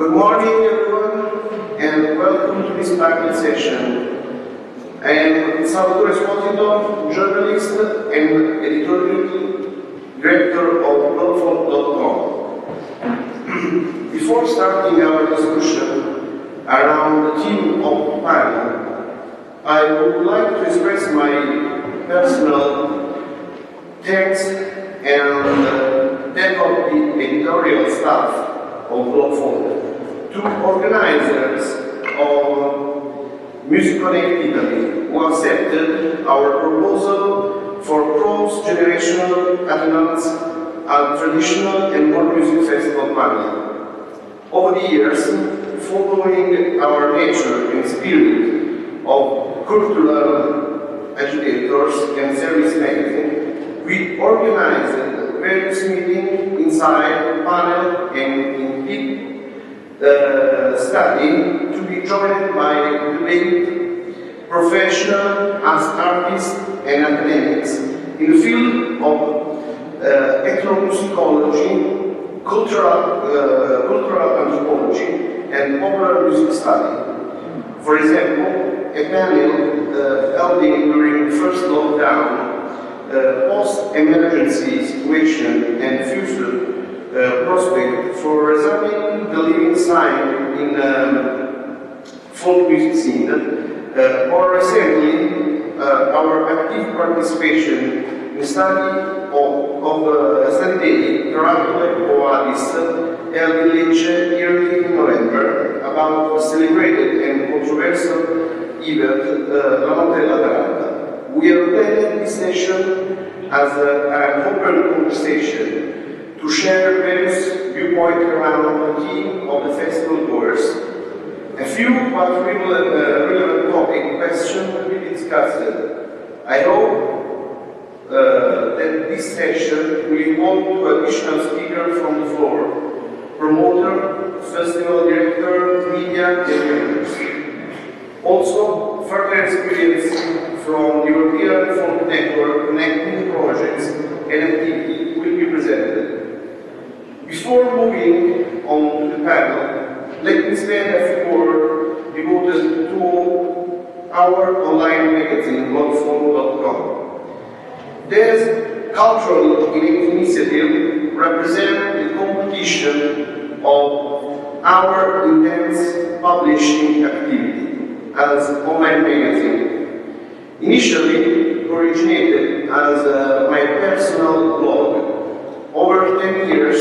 Good morning, everyone, and welcome to this packed session. I am Salvatore Esposito, journalist and editorial director of blogfont.com. Before starting our discussion around the theme of the panel, I would like to express my personal thanks and that of the editorial staff of blogfont to organizers of Musiconnect Italy, who accepted our proposal for cross-generational attendance at traditional and world music festival panel. Over the years, following our nature and spirit of cultural agitators and service making, we organized various meetings inside panel and in deep study to be joined by debate professionals as artists and academics in the field of ethnomusicology, cultural anthropology, and popular music study. For example, a panel held during the first lockdown, post-emergency situation and future prospect for examining the living sign in folk music scene. More recently, our active participation in the study of study day, Tarantula Oasis, held in Lecce early in November, about the celebrated and controversial event, La Notte della Taranta. We are planning this session as an open conversation to share various viewpoints around the theme of the festival goers. A few but relevant topic questions will be discussed. I hope that this session will involve two additional speakers from the floor: promoter, festival director, media, and members. Also, further experience from the European Folk Network connecting projects and activity will be presented. Before moving on to the panel, let me spend a few words devoted to our online magazine, blogfont.com. This cultural initiative represents the competition of our intense publishing activity as online magazine. Initially originated as my personal blog, over 10 years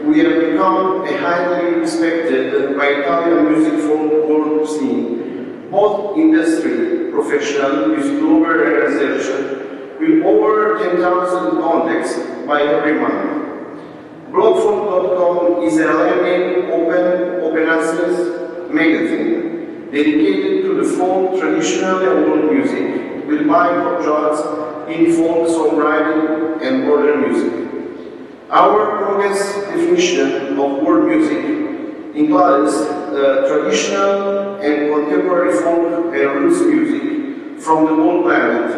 we have become a highly respected by Italian music folk world scene, both industry, professional, music lover and researcher, with over 10,000 contacts by every month. Blogfont.com is a living, open access magazine dedicated to the folk, traditional and world music, with bible jazz in folk songwriting and modern music. Our progress definition of world music includes traditional and contemporary folk and roots music from the whole planet,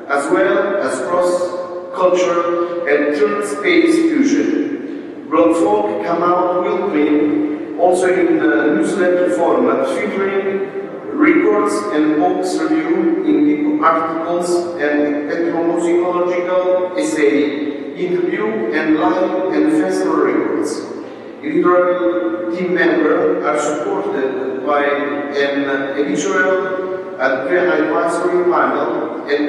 as well as cross-cultural and third-space fusion. Blogfont came out weekly, also in newsletter format, featuring records and books review in deep articles and ethnomusicological essay, interview and live and festival records. Editorial team members are supported by an editorial advisory panel and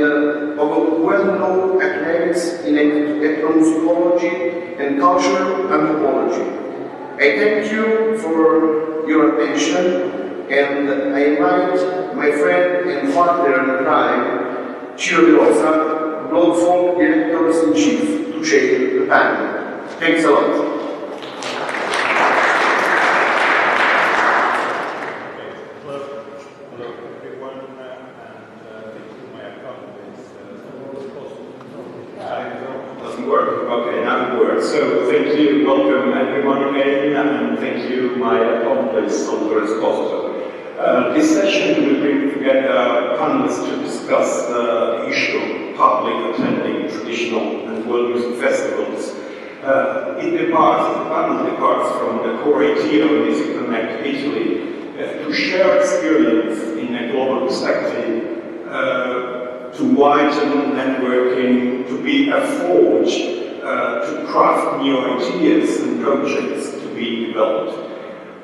of well-known academics in ethnomusicology and cultural anthropology. I thank you for your attention, and I invite my friend and partner in crime, Ciro De Rosa, Blogfont Directors-in-Chief, to chair the panel. Thanks a lot. So thank you, welcome everyone again, and thank you, my accomplice, Salvatore Esposito. This session will bring together panelists to discuss the issue of public attending traditional and world music festivals the panel departs from the core idea of Musiconnect Italy to share experience in a global perspective, to widen networking, to be a forge, to craft new ideas and projects to be developed.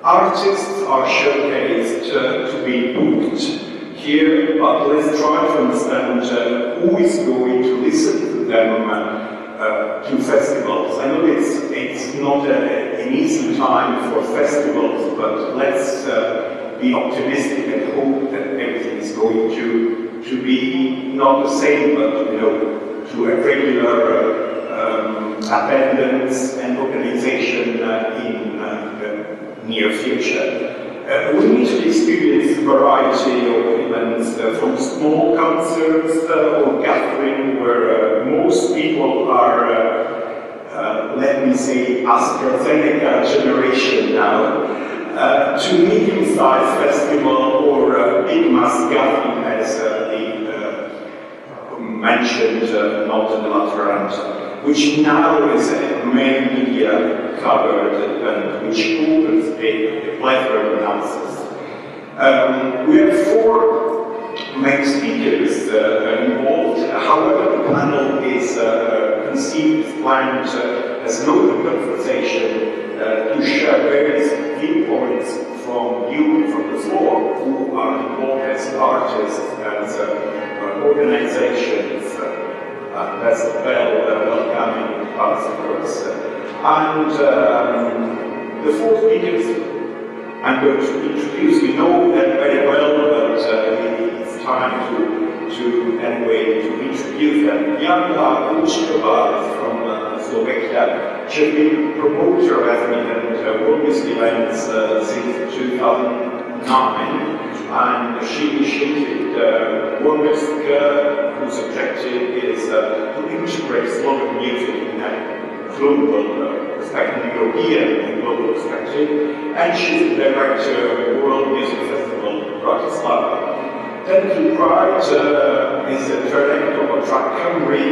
Artists are showcased to be booked here, but let's try to understand who is going to listen to them to festivals. I know it's not an easy time for festivals, but let's be optimistic and hope that everything is going to be not the same, but to a regular attendance and organization in the near future. We need to experience a variety of events, from small concerts or gathering where most people are, let me say, AstraZeneca generation now, to medium-sized festival or big mass gathering as mentioned not in the Lateran, which now is a main media covered event which opens a plethora of analysis. We have 4 main speakers involved. However, the panel is conceived, planned as an open conversation to share various viewpoints from you, from the floor, who are involved as artists, as organizations. That's the bell welcoming us, of course. And the 4 speakers I'm going to introduce, you know them very well, but it's time to anyway to introduce them. Jana Uczkova from Slovakia. She's been promoter of and world music events since 2009. And she initiated World Music, whose objective is to integrate Slovak music in a global perspective, European and global perspective. And she's the director of the World Music Festival in Bratislava. Then to Pride is the director of Track Cymru,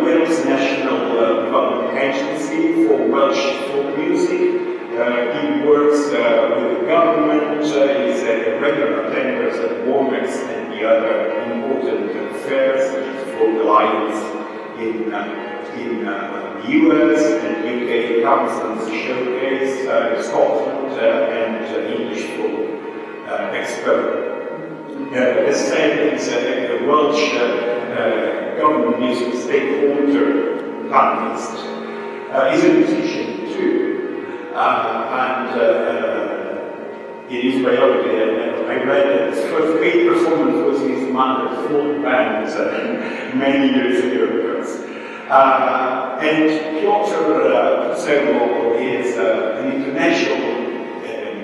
Wales National Development Agency for Welsh folk music. He works with the government, he's a regular attender at WOMEX and the other important affairs, such as Folk Alliance in the US and UK Council's Showcase, Scotland and English Folk Expo. As said, he's a Welsh government music stakeholder panelist. He's a musician too. In his biography, I read that his first paid performance was his mother's folk band many years ago. And Piotr Serwo is an international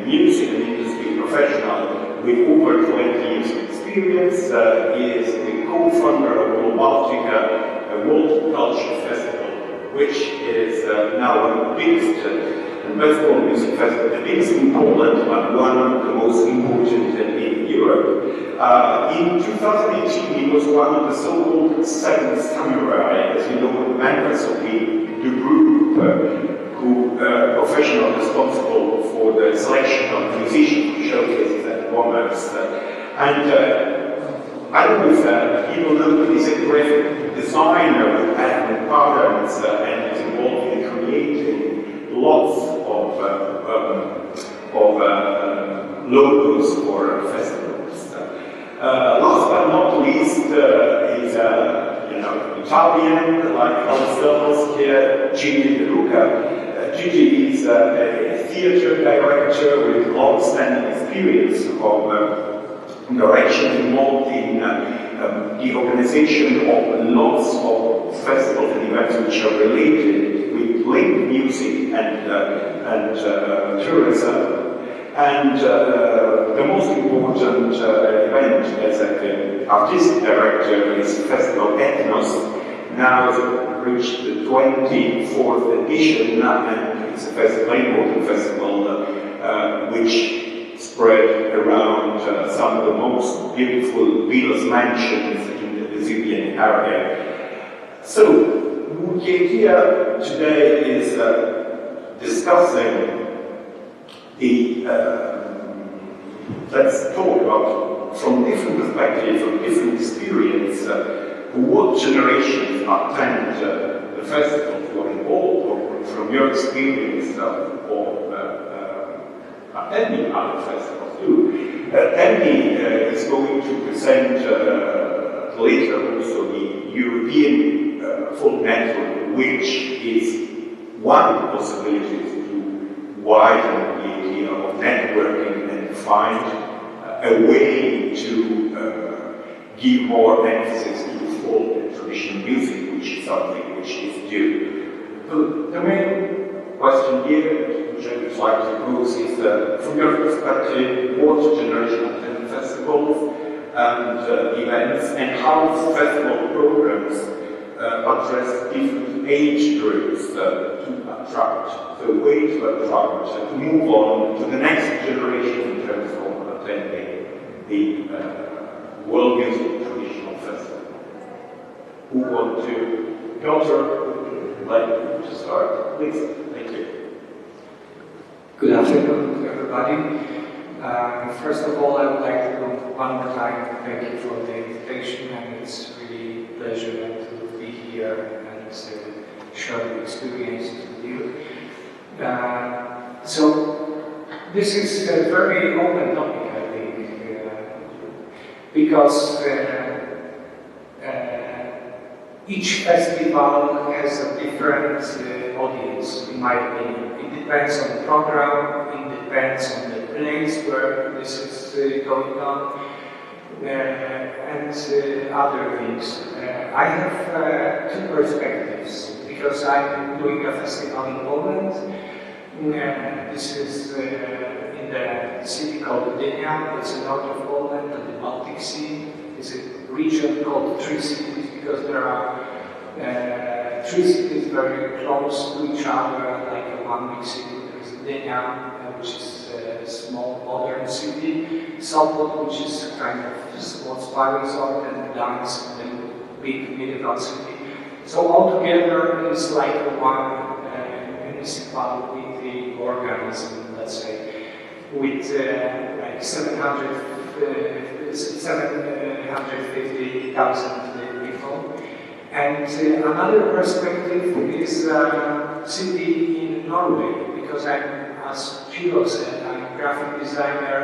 music and industry professional with over 20 years of experience. He is the co-founder of Globaltica, a world culture festival, which is now one of the biggest and best known music festival, the biggest in Poland, but one of the most important in Europe. In 2018, he was one of the so-called Seven Samurai, as you know, members of the group who professional responsible for the selection of musicians showcases at WOMEX. I don't know if people know that he's a graphic designer with patent patterns and is involved in creating lots of logos for festivals. Last but not least is Italian, like ourselves here, Gigi De Luca. Gigi is a theatre director with long-standing experience of direction involved in the organization of lots of festivals and events which are related with linked music and tourism. And the most important event as an artistic director is Festival Ethnos. Now it's reached the 24th edition, and it's a very important festival which spread around some of the most beautiful villas mansions in the Vesuvian area. So, the idea today is discussing the, let's talk about from different perspectives, from different experience, what generations attend the festival who are involved, or from your experience, or attending other festivals too. Emmy is going to present later also the European folk network, which is one of the possibilities to widen the idea of networking and find a way to give more emphasis to folk and traditional music, which is something which is due. So the main question here, which I would like to pose, is from your perspective, what generation attend festivals and events, and how the festival programs address different age groups to attract, the way to attract, to move on to the next generation in terms of attending the world music traditional festival. Who want to, Piotr, would you like to start? Please, thank you. Good afternoon to everybody. First of all, I would like to one more time thank you for the invitation, and it's really a pleasure to be here and share the experiences with you. So this is a very open topic, I think, because each festival has a different audience, in my opinion. It depends on the program, it depends on the place where this is going on, and other things. I have two perspectives, because I'm doing a festival in Poland. This is in the city called Gdynia. It's north of Poland, at the Baltic Sea. It's a region called Three Cities, because there are three cities very close to each other, like one big city. There's Gdynia, which is a small modern city, Sopot, which is kind of small spa resort, and Gdańsk, the big medieval city. So altogether, it's like one municipality organism, let's say, with like 750,000 people. And another perspective is city in Norway, because I'm, as Pilo said, I'm a graphic designer,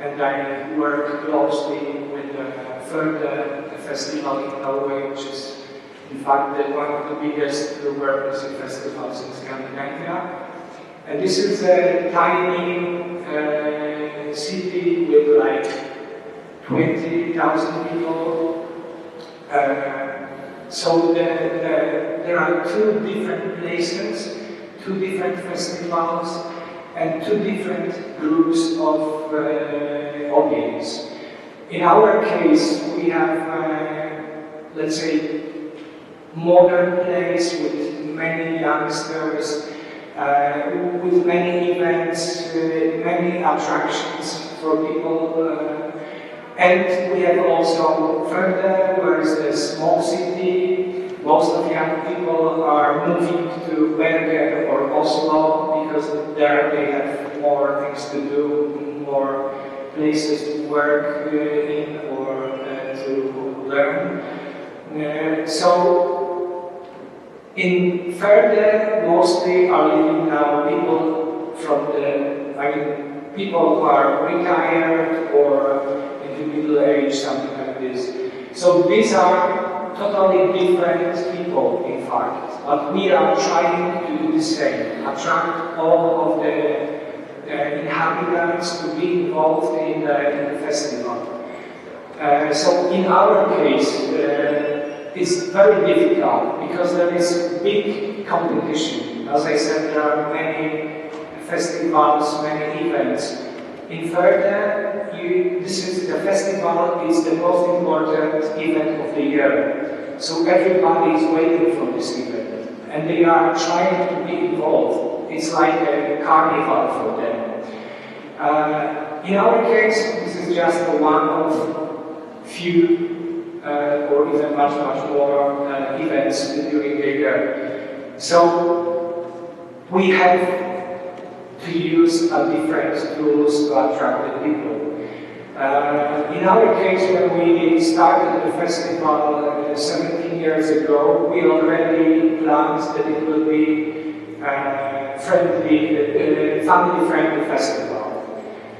and I work closely with the festival in Norway, which is in fact one of the biggest world music festivals in Scandinavia. And this is a tiny city with like 20,000 people. So there are two different places, two different festivals, and two different groups of audience. In our case, we have, let's say, modern place with many youngsters, with many events, many attractions for people. And we have also further, where is a small city. Most of young people are moving to Bergen or Oslo, because there they have more things to do, more places to work in or to learn. So in Ferde, mostly are living now people from the, people who are retired or in the middle age, something like this. So these are totally different people, in fact, but we are trying to do the same, attract all of the inhabitants to be involved in the festival. So in our case, it's very difficult, because there is big competition. As I said, there are many festivals, many events. In Ferde, the festival is the most important event of the year. So everybody is waiting for this event, and they are trying to be involved. It's like a carnival for them. In our case, this is just one of few or even much more events during the year. So we have to use different tools to attract the people. In our case, when we started the festival 17 years ago, we already planned that it will be family-friendly festival.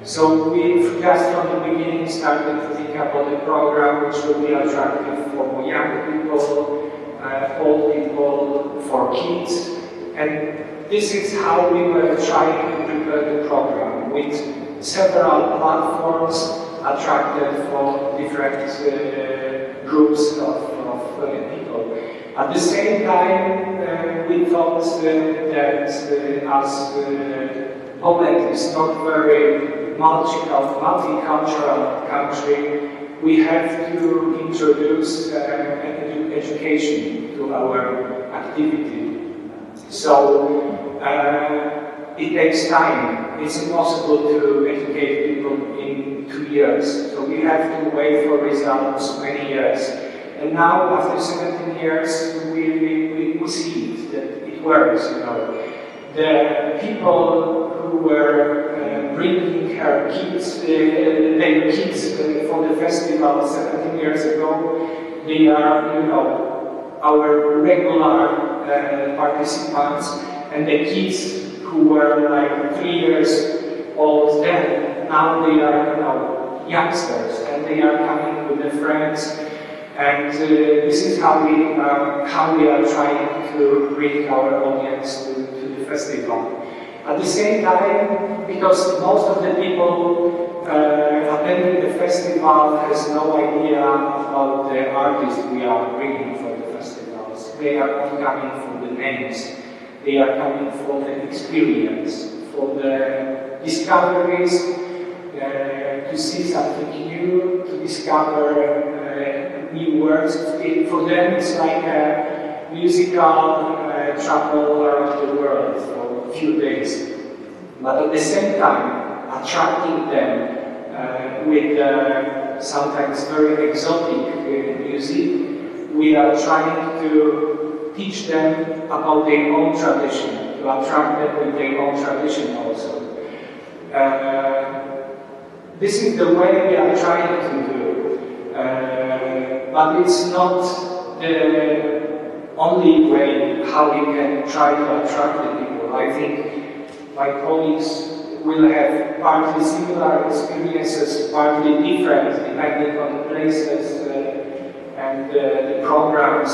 So we just from the beginning started to think about the program which will be attractive for young people, old people, for kids. And this is how we were trying to prepare the program, with several platforms attracted for different groups of people. At the same time, we thought that as Poland is not very multicultural country, we have to introduce education to our activity. So it takes time. It's impossible to educate people in 2 years. So we have to wait for results many years. And now, after 17 years, we see it, that it works. The people who were bringing their kids for the festival 17 years ago, they are, our regular participants, and the kids who were like 3 years old then, now they are, youngsters, and they are coming with their friends. And this is how we are trying to bring our audience to the festival. At the same time, because most of the people attending the festival has no idea about the artists we are bringing for the festivals. They are not coming for the names. They are coming for the experience, for the discoveries, to see something new, to discover new words. For them, it's like a musical travel around the world for a few days. But at the same time, attracting them with sometimes very exotic music, we are trying to teach them about their own tradition, to attract them with their own tradition also. This is the way we are trying to do. But it's not the only way how we can try to attract the people. I think my colleagues will have partly similar experiences, partly different, depending on the places and the programs.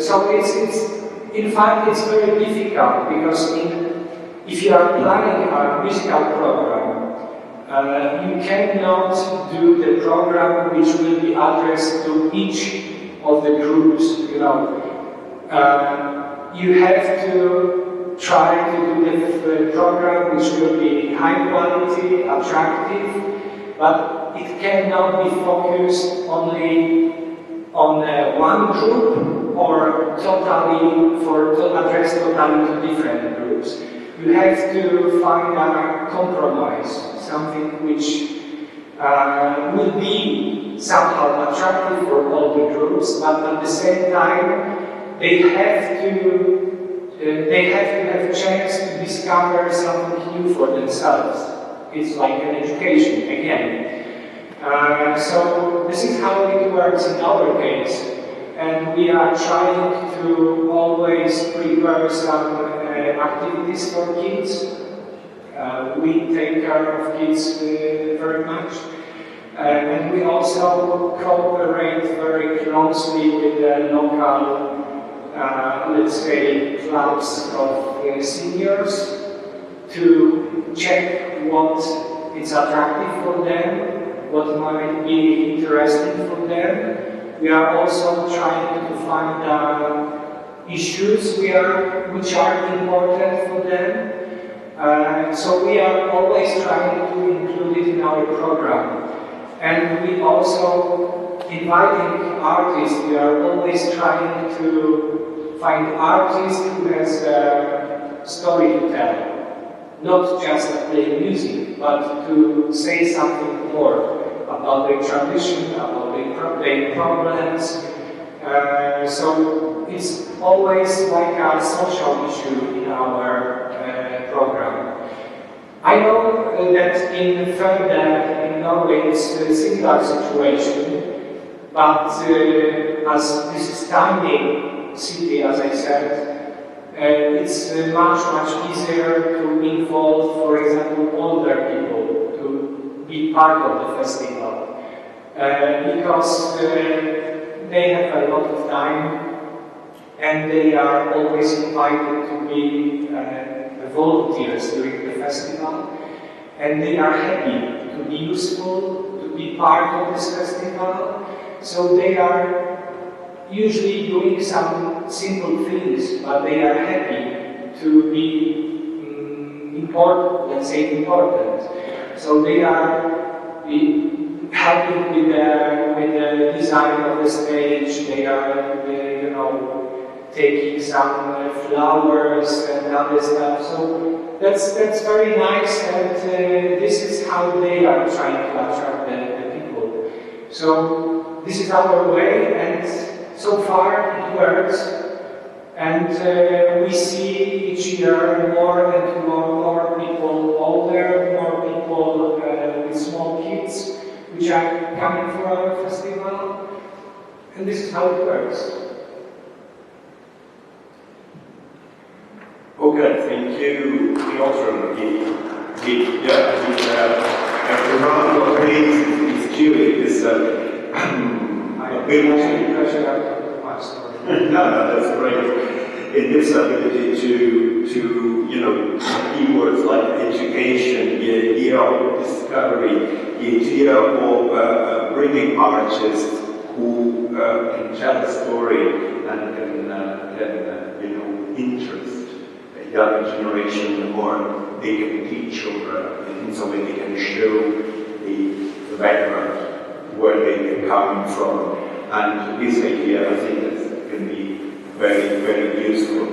So in fact, it's very difficult, because if you are planning a musical program, you cannot do the program which will be addressed to each of the groups. You have to try to do the program which will be high quality, attractive, but it cannot be focused only on one group or address totally to different groups. You have to find a compromise, something which will be somehow attractive for all the groups, but at the same time, they have to have a chance to discover something new for themselves. It's like an education again. So this is how it works in our case, and we are trying to always prepare some activities for kids. We take care of kids very much, and we also cooperate very closely with the local, let's say, clubs of seniors to check what is attractive for them, what might be interesting for them. We are also trying to find issues which are important for them. So we are always trying to include it in our program. And we also inviting artists. We are always trying to find artists who has a story to tell. Not just play music, but to say something more about their tradition, about their problems. So it's always like a social issue in our program. I know that in Førde, in Norway, it's a similar situation, but as this is tiny city, as I said, it's much easier to involve, for example, older people to be part of the festival, because they have a lot of time and they are always invited to be volunteers during the festival, and they are happy to be useful, to be part of this festival. So they are usually doing some simple things, but they are happy to be important, let's say important. So they are helping with the design of the stage. They are, taking some flowers and other stuff. So that's very nice, and this is how they are trying to attract the people. So this is our way, and so far it works. And we see each year more and more people older, more people with small kids, which are coming for our festival, and this is how it works. Okay, thank you, Piotr. A round of praise is due. It's I big pressure out of my story. No, that's great. It gives ability to keywords like education, the idea of discovery, the idea of bringing artists who can tell a story and can interest a young generation, or they can teach, or in some way they can show the background where they come from. And this idea, I think, that can be very, very useful.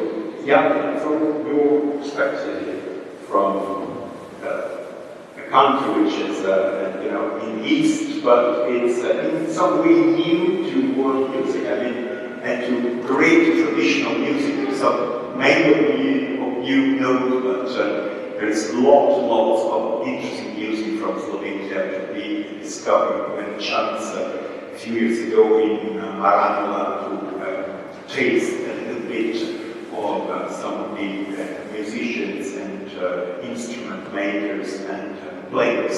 Yeah, from your perspective, from a country which is, in the East, but it's in some way new to world music. I mean, and to create traditional music. So many of you know, but there's lots of interesting music from Slovenia to be discovered. When a chance a few years ago in Maranova to taste a little bit of some of the musicians and instrument makers and players.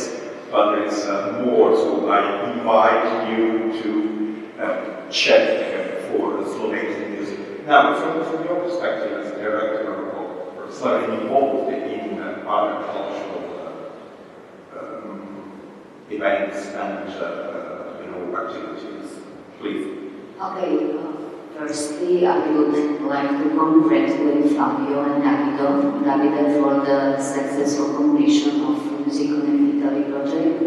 But there is more, so I invite you to check for Slovenian music. Now, from your perspective as director or slightly involved in other cultural events and activities, please. Okay, firstly, I would like to congratulate Fabio and Davide for the successful completion of Musiconnect Italy project.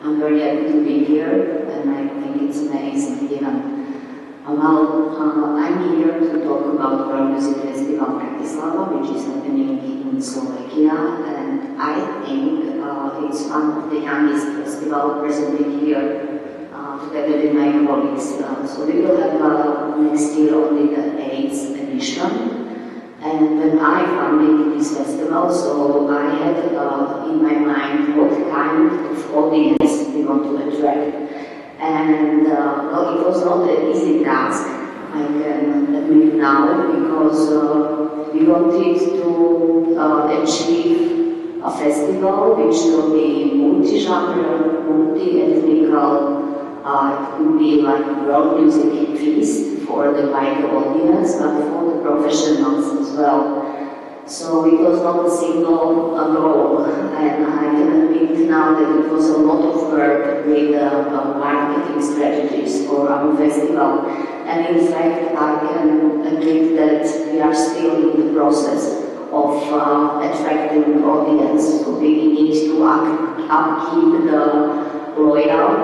I'm very happy to be here, and I think it's an amazing event. I'm here to talk about World Music Festival Bratislava, which is happening in Slovakia, and I think it's one of the youngest festivals presently here, together with my colleagues. So we will have next year only the 8th edition. And when I founded this festival, so I had in my mind what kind of audience we want to attract. And it was not an easy task, I can admit now, because we wanted to achieve a festival which will be multi-genre, multi-ethnical. It could be like a world music feast for the wider audience, but for the professionals as well. So it was not a single goal, and I can admit now that it was a lot of work with marketing strategies for our festival. And in fact, I can admit that we are still in the process of attracting audience. So we need to upkeep the loyal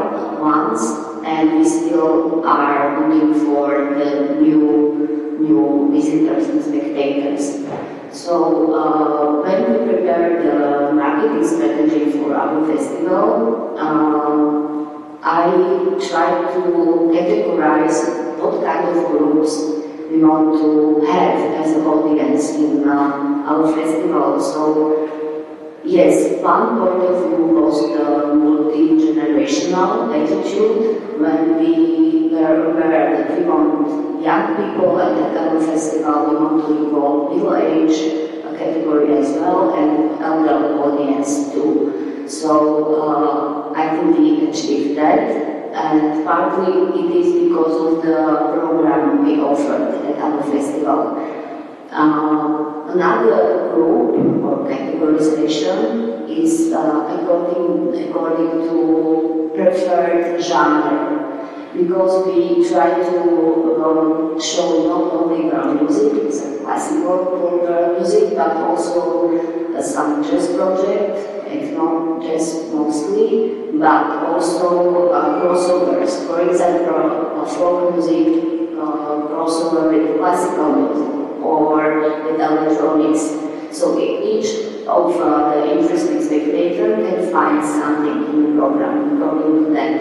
ones, and we still are looking for the new visitors and spectators. So when we prepared the marketing strategy for our festival, I try to categorize what kind of groups we want to have as an audience in our festival. So, yes, one point of view was the multi-generational attitude when we were aware that we want young people at our festival, we want to involve middle-age category as well and elder audience too. So I think we achieved that, and partly it is because of the program we offered at our festival. Another group or categorization is according to preferred genre, because we try to show not only world music, classical music, but also some jazz project, ethno jazz mostly, but also crossovers. For example, folk music crossover with classical music or with electronics. So each of the interested spectator can find something in the program according to that.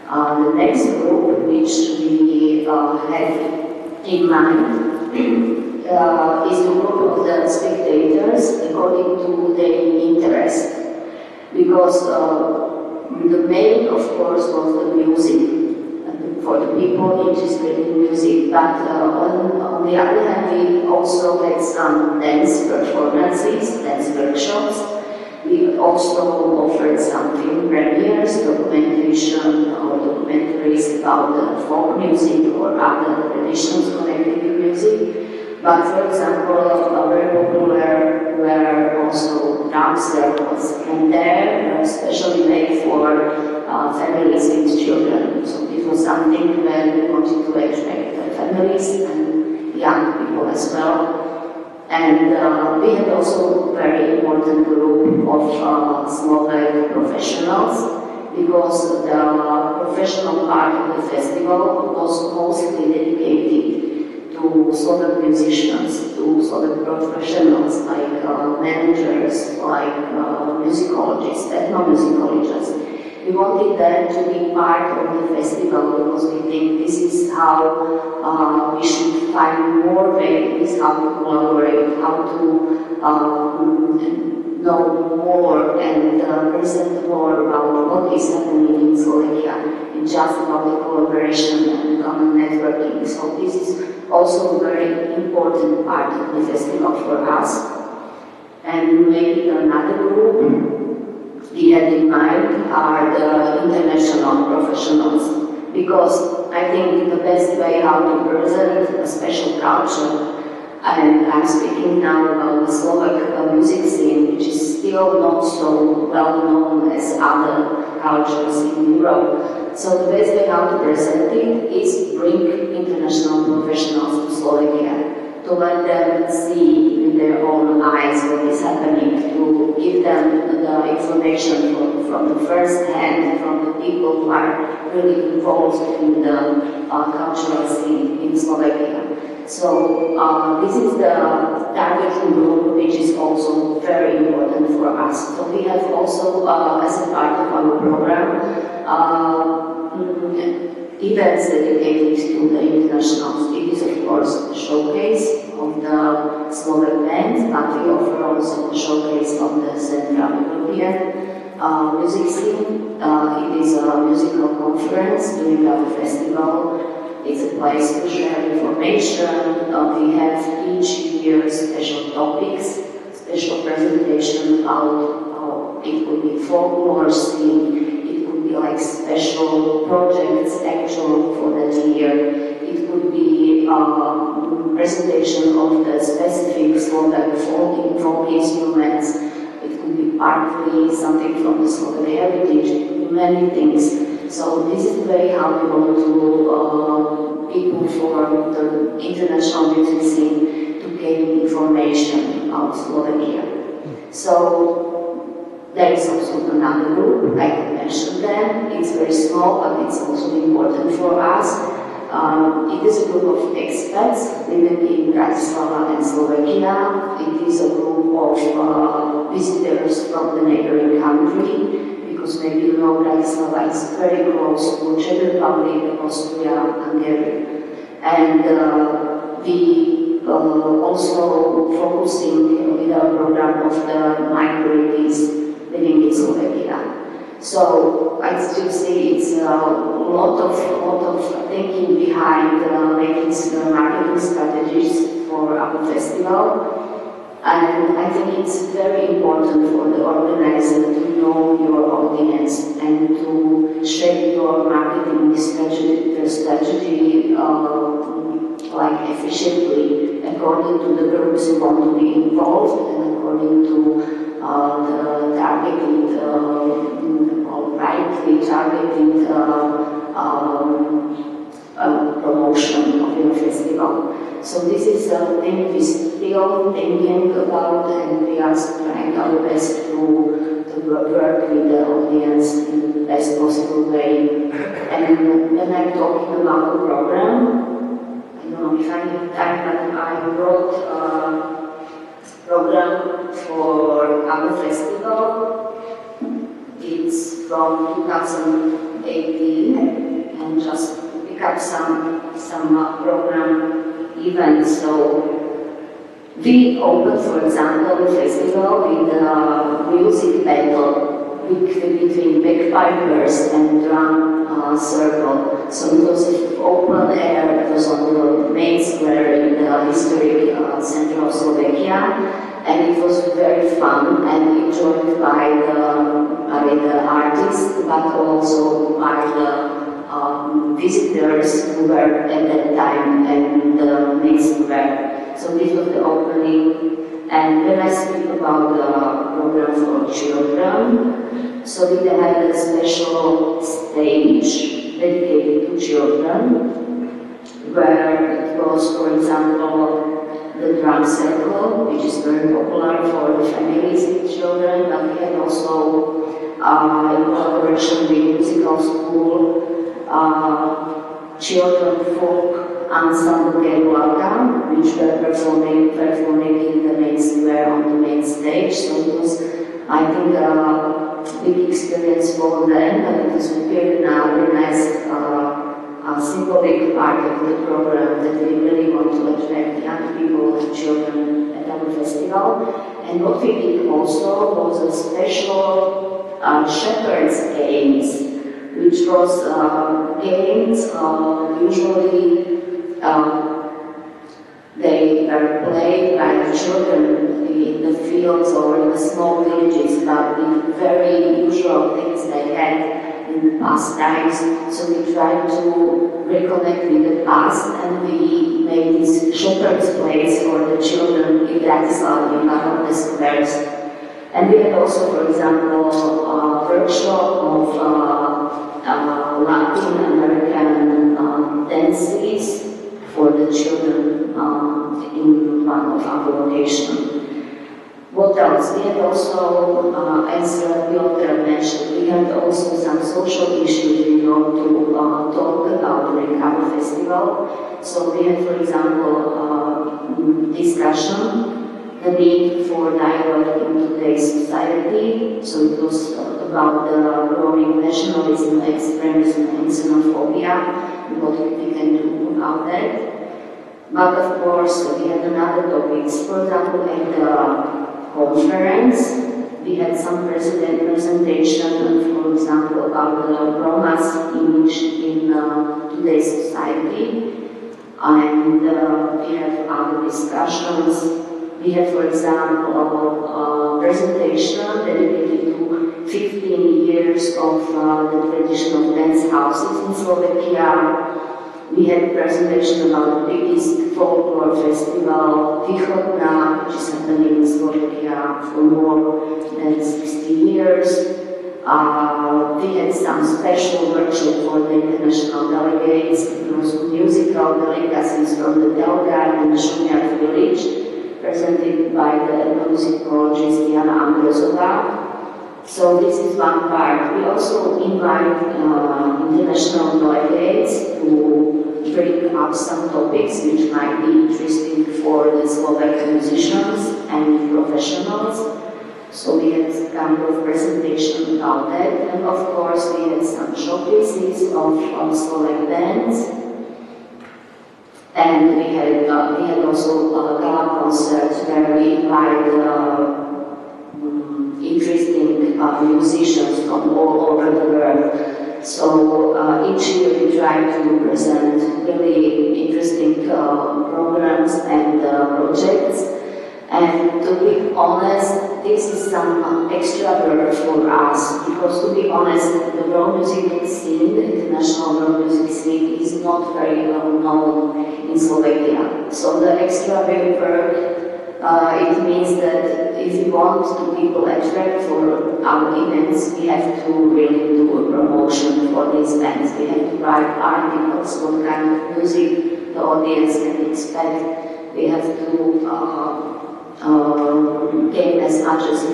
The next group which we have in mind is the group of the spectators according to their interest, because the main, of course, was the music for the people interested in music, but on the other hand, we also had some dance performances, dance workshops. We also offered some film premieres, documentation or documentaries about the folk music or other traditions connected with music. But for example, very popular were also drum circles, and they were especially made for families with children. So this was something where we wanted to attract families and young people as well. And we had also a very important group of Slovak professionals, because the professional part of the festival was mostly dedicated to Slovak musicians, to Slovak professionals like managers, like musicologists, ethnomusicologists. We wanted them to be part of the festival because we think this is how we should find more ways how to collaborate, how to know more and present more about what is happening in Slovakia, and just about the collaboration and common networking. So this is also a very important part of the festival for us. And maybe another group we had in mind are the international professionals, because I think the best way how to present a special culture, and I'm speaking now about the Slovak music scene, which is still not so well known as other cultures in Europe. So the best way how to present it is bring international professionals to Slovakia, to let them see with their own eyes what is happening, to give them the information from the first hand, from the people who are really involved in the cultural scene in Slovakia. So this is the targeting group, which is also very important for us. So we have also, as a part of our program, events dedicated to the internationals. It is, of course, a showcase of the Slovak bands, but we offer also a showcase of the Central European music scene. It is a musical conference during our festival. It's a place to share information. We have each year special topics, special presentation about it could be folklore scene, it could be like special projects actual for that year. It could be presentation of the specific Slovak folk instruments. It could be partly something from the Slovak heritage, many things. So this is the way how we want to people for the international music scene to gain information about Slovakia. So there is also another group, I can mention them. It's very small, but it's also important for us. It is a group of expats living in Bratislava and Slovakia. It is a group of visitors from the neighboring country, because maybe you know Bratislava is very close to Czech Republic, Austria, Hungary. And we also focusing with our program of the minorities living in Slovakia. So I still see it's a lot of thinking behind making marketing strategies for our festival. And I think it's very important for the organizer to know your audience and to shape your marketing strategy like efficiently according to the groups you want to be involved and according to the targeted, rightly targeted promotion of your festival. So this is a thing we still thinking about, and we are trying our best to work with the audience in the best possible way. And when I'm talking about the program, I don't know if I have time, but I wrote a program for our festival. It's from 2018, and just pick up some program events. So we opened, for example, the festival with a music battle between bagpipers and drum circle. So it was open air, it was on the main square in the historic center of Slovakia, and it was very fun and enjoyed by the artists, but also by the visitors who were at that time and the main square. So this was the opening. And when I speak about the program for children, so we had a special stage dedicated to children, where it was, for example, the drum circle, which is very popular for the families with children, but we had also in collaboration with musical school, children folk ensemble Geruaka, which were performing in the main square on the main stage. So it was, I think, a big experience for them, and it was a very nice symbolic part of the program that we really want to attract young people and children at our festival. And what we did also was a special Shepherd's Games, which was games usually they are played by the children in the fields or in the small villages, but with very usual things they had in the past times. So we tried to reconnect with the past, and we made these shepherd's plays for the children in Bratislava, in Národné squares. And we had also, for example, a workshop of Latin American dances for the children in one of our locations. What else? We had also, as Piotr mentioned, we had also some social issues we want to talk about during our festival. So we had, for example, discussion, the need for dialogue in today's society. So it was about the growing nationalism, extremism, and xenophobia, and what we can do about that. But of course, we had another topics. For example, at the conference, we had some presentation, for example, about the Roma's image in today's society, and we have other discussions. We have, for example, a presentation dedicated to 15 years of the tradition of dance houses in Slovakia. We had a presentation about the biggest folklore festival, Východná, which is happening in Slovakia for more than 60 years. We had some special workshop for the international delegates, those musical delicacies from the Delgard and the Šumiak village, presented by the etnomusicologist Jana Ambrozová. So this is one part. We also invite international delegates to bring up some topics which might be interesting for the Slovak musicians and professionals. So we had kind of presentation about that, and of course we had some showcases of Slovak bands, and we had also a gala concert where we invited interesting musicians from all over the world. So each year we try to present really interesting programs and projects. And to be honest, this is some extra work for us, because to be honest, the world music scene, the international world music scene, is not very well known in Slovakia. So the extra work, it means that if we want to people attract for our events, we have to really do a promotion for these bands. We have to write articles, what kind of music the audience can expect. We have to gain as much as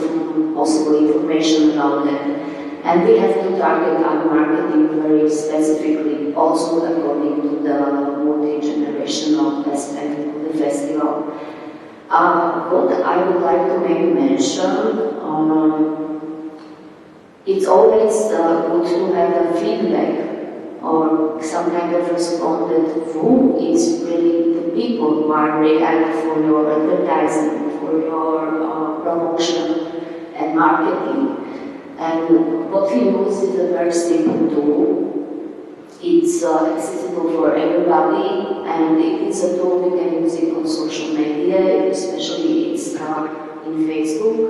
possible information about them. And we have to target our marketing very specifically, also according to the multi-generational aspect of the festival. What I would like to maybe mention, it's always good to have a feedback or some kind of response that who is really the people who are reacting for your advertising, for your promotion and marketing. And what we use is a very simple tool. It's accessible for everybody, and it's a tool we can use it on social media, especially it's in Facebook,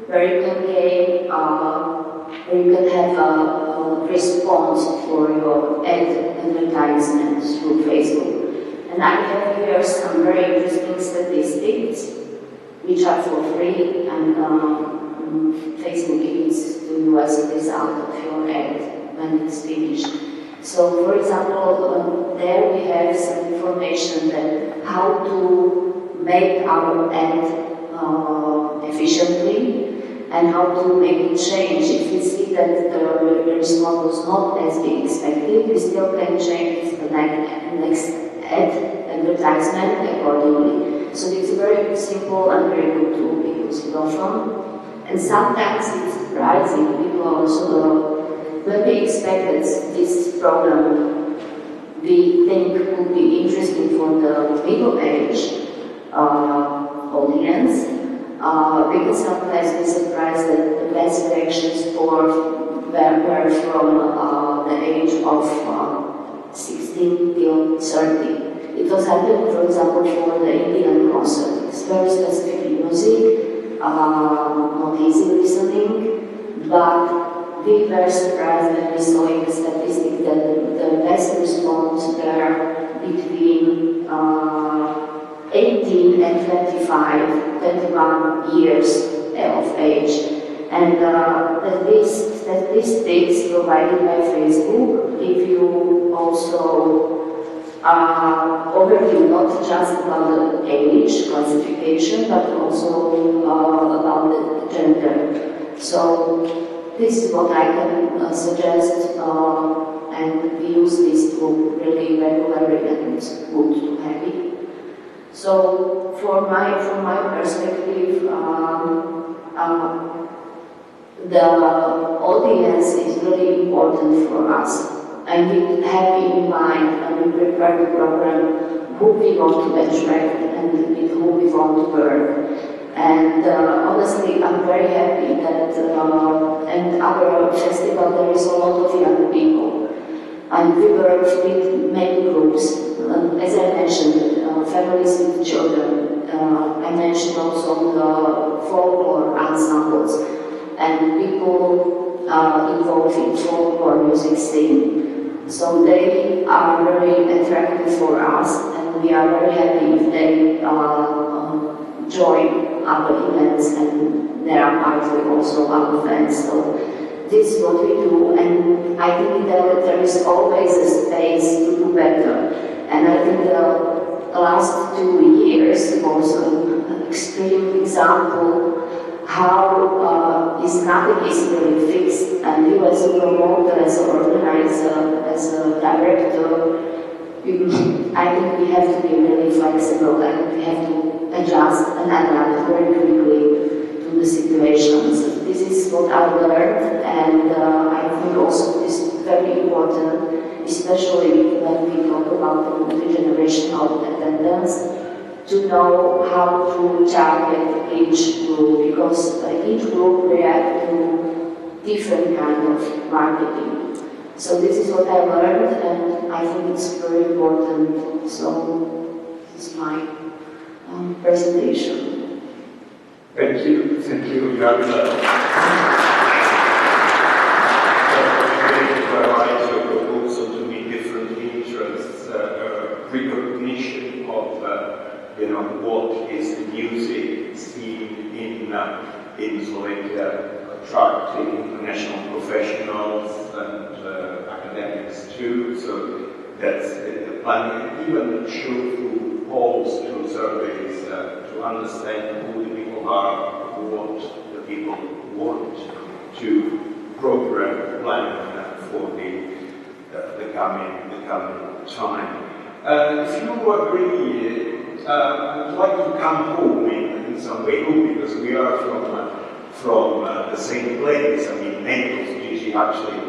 where you can gain, where you can have a response for your advertisement through Facebook. And I have here some very interesting statistics, which are for free, and Facebook gives to you as a result of your ad when it's finished. So, for example, there we have some information that how to make our ad efficiently and how to make it change. If we see that the response was not as we expected, we still can change the next advertisement accordingly. So it's a very simple and very good tool we use it often. And sometimes it's surprising because when we expected this program, we think would be interesting for the middle age audience, because sometimes we're surprised that the best selections were from the age of 16 till 30. It was happening, for example, for the Indian concert. It's very specific music, not easy listening, but we were surprised when we saw in the statistics that the best response were between 18 and 21 years of age. And these statistics provided by Facebook give you also overview, not just about the age classification, but also about the gender. So this is what I can suggest, and we use this tool really regularly, and it's good to have it. So from my perspective, the audience is really important for us. And we have in mind when we prepare the program who we want to attract and with whom we want to work. And honestly, I'm very happy that at our festival there is a lot of young people. And we work with many groups. As I mentioned, families with children. I mentioned also the folklore ensembles and people involved in folklore music scene. So they are very attractive for us, and we are very happy if they join our events, and they are partly also our fans. So this is what we do, and I think that there is always a space to do better. And I think the last 2 years was an extreme example how nothing is really fixed, and you as a promoter, as an organizer, as a director, I think we have to be really flexible, and we have to adjust and adapt very quickly to to the situations. This is what I've learned, and I think also this is very important, especially when we talk about the multi-generational attendance, to know how to target each group, because each group reacts to different kind of marketing. So this is what I learned, and I think it's very important. So this is my presentation. Thank you, Gabriela. Your proposal to meet different interests, recognition of what is the music scene in Slovakia, attracting international professionals and academics too. So that's the plan. Even show through polls, through surveys, to understand who the people are, what the people want to program, plan for the coming time. If you agree, I'd like to come home in some way, because we are from the same place. I mean, Naples, Gigi actually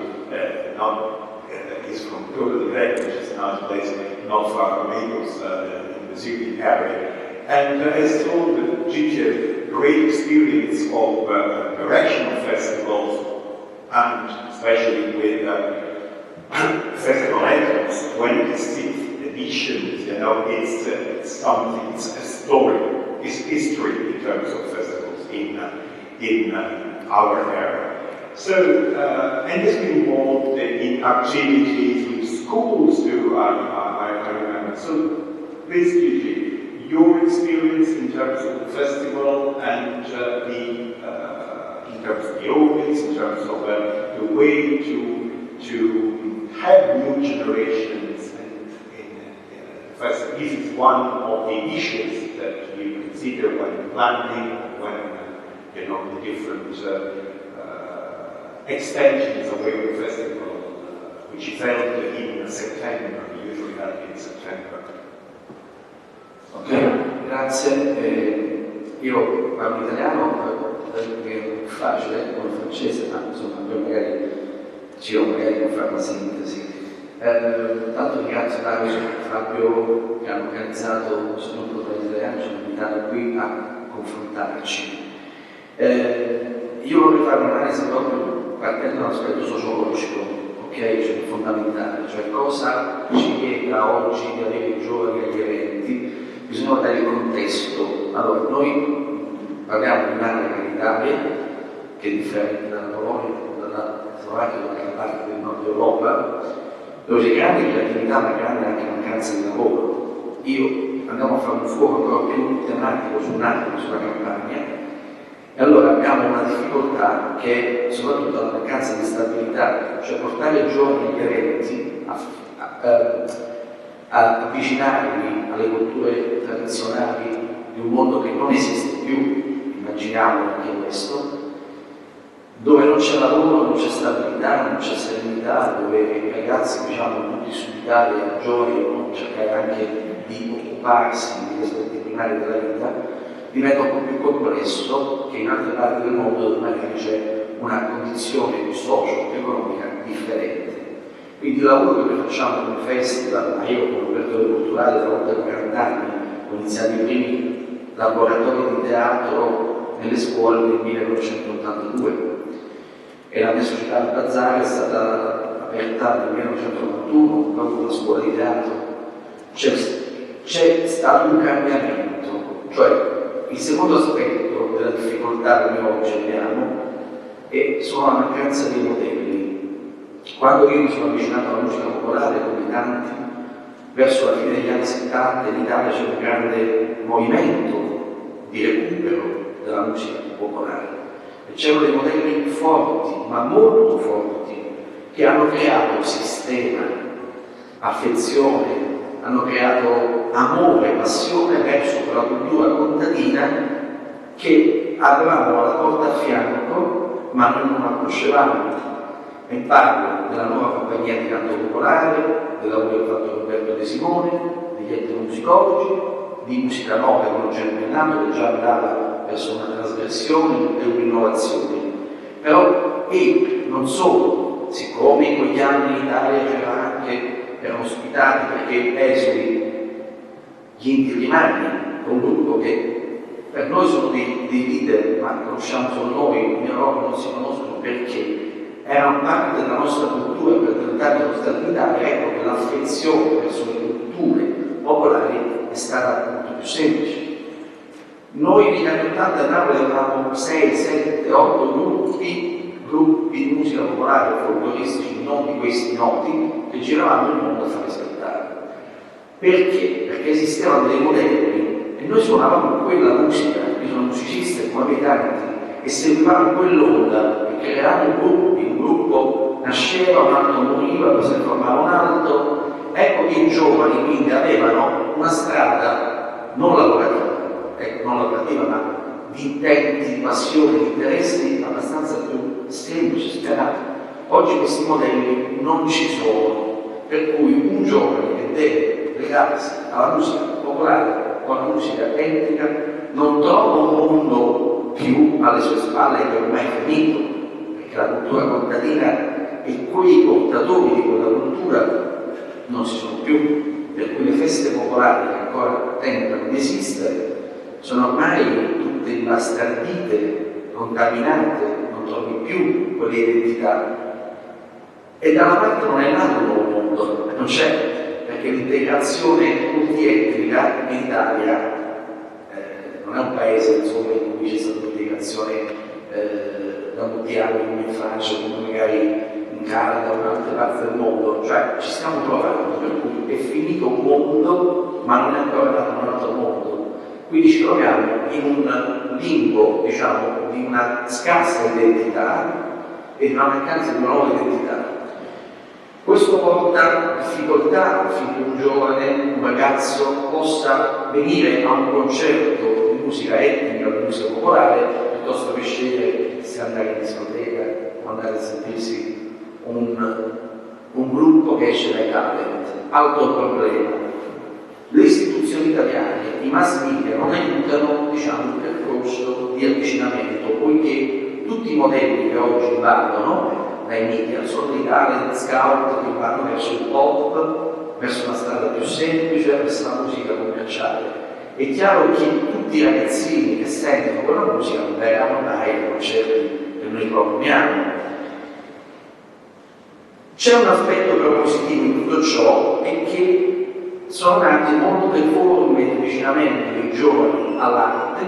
is from Torre which is another place not far from Naples, in the Zurich area. And I saw that Gigi had a great experience of directional festivals, and especially with Festival Entrance, 26th edition. It's something, it's a story, it's history in terms of festivals in our area. So, and it's been involved in activities with schools too, I remember. So, please, Gigi, your experience in terms of the festival and in terms of the audience, in terms of the way to have new generations this is one of the issues that you consider when planning, when the different extensions of every festival, which is held in September, usually held in September. Ok, grazie. Io parlo italiano perché è più facile, come il francese, ma insomma poi magari può fare una sintesi. Tanto ringrazio Dario e Fabio che hanno organizzato questo gruppo di italiani, ci hanno invitato qui a confrontarci. Io vorrei fare un'analisi proprio partendo da un aspetto sociologico, ok? Cioè fondamentale, cioè cosa ci vieta oggi di avere i giovani agli eventi. Bisogna dare il contesto. Allora, noi parliamo di un'area come l'Italia, che è differente dalla Polonia, dalla Slovacchia, dall'altra parte del nord Europa, dove c'è grande creatività ma grande anche mancanza di lavoro. Andiamo a fare un fuoco ancora più tematico su un attimo sulla campagna, e allora abbiamo una difficoltà che è soprattutto la mancanza di stabilità, cioè portare i giovani agli eventi, a avvicinarli alle culture tradizionali di un mondo che non esiste più, immaginiamo anche questo, dove non c'è lavoro, non c'è stabilità, non c'è serenità, dove i ragazzi, tutti su Italia, giovani, devono cercare anche di occuparsi degli aspetti primari della vita, diventa un po' più complesso che in altre parti del mondo dove magari c'è una condizione socio-economica differente. Quindi il lavoro che noi facciamo come festival, ma io come operatore culturale da oltre 40 anni, ho iniziato i primi laboratori di teatro nelle scuole nel 1982, e la mia società al Bazar è stata aperta nel 1991, proprio una scuola di teatro. C'è stato un cambiamento, cioè il secondo aspetto della difficoltà che noi oggi abbiamo sono la mancanza dei modelli. Quando io mi sono avvicinato alla musica popolare, come tanti, verso la fine degli anni 70 in Italia c'è un grande movimento di recupero della musica popolare. C'erano dei modelli forti, ma molto forti, che hanno creato sistema, affezione, hanno creato amore, passione verso quella cultura contadina che avevamo alla porta a fianco, ma noi non la conoscevamo. E parlo della nuova compagnia di canto popolare, del lavoro che ha fatto Roberto De Simone, degli enti musicologi, di Musiconnect con Eugenio Bennato, che già andava verso una trasgressione e un'innovazione. Però, e non solo, siccome in quegli anni in Italia erano ospitati perché esuli gli Inti Rimani, un gruppo che per noi sono dei leader, ma conosciamo solo noi, in Europa non si conoscono perché erano parte della nostra cultura per tentare di nostra vita, ecco che l'affezione verso le culture popolari è stata molto più semplice. Noi negli anni 80 a Napoli avevamo 6, 7, 8 gruppi di musica popolare folcloristici, non di questi noti, che giravano il mondo a fare spettacoli. Perché? Perché esistevano dei modelli e noi suonavamo quella musica, io sono musicista come me tanti, e seguivamo quell'onda e creavamo gruppi, un gruppo nasceva, un altro moriva, poi se ne formava un altro. Ecco che i giovani quindi avevano una strada non lavorativa, ma di intenti, di passioni, di interessi abbastanza più semplici, spianati. Oggi questi modelli non ci sono, per cui un giovane che deve legarsi alla musica popolare o alla musica etnica non trova un mondo più alle sue spalle che ormai è finito, perché la cultura contadina e quei portatori di quella cultura non ci sono più, per cui le feste popolari che ancora tentano di esistere sono ormai tutte imbastardite, contaminate, non trovi più quelle identità. E da una parte non è nato un nuovo mondo, non c'è, perché l'integrazione multietnica in Italia non è un paese insomma, in cui c'è stata un'integrazione da molti anni come in Francia, come magari in Canada o in altre parti del mondo, cioè ci stiamo trovando, per cui è finito un mondo ma non è ancora nato un altro mondo. Quindi ci troviamo in un limbo, diciamo, di una scarsa identità e di una mancanza di una nuova identità. Questo porta difficoltà affinché un giovane, un ragazzo, possa venire a un concerto di musica etnica o di musica popolare piuttosto che scegliere se andare in discoteca o andare a sentirsi un gruppo che esce dai talent. Altro problema. Le istituzioni italiane, i mass media non aiutano diciamo, il percorso di avvicinamento, poiché tutti i modelli che oggi vanno dai media sono dei talent scout che vanno verso il pop, verso una strada più semplice, verso la musica commerciale. È chiaro che tutti i ragazzini che sentono quella musica non verranno mai ai concerti che noi proponiamo. C'è un aspetto però positivo in tutto ciò, è che sono nate molte forme di avvicinamento dei giovani all'arte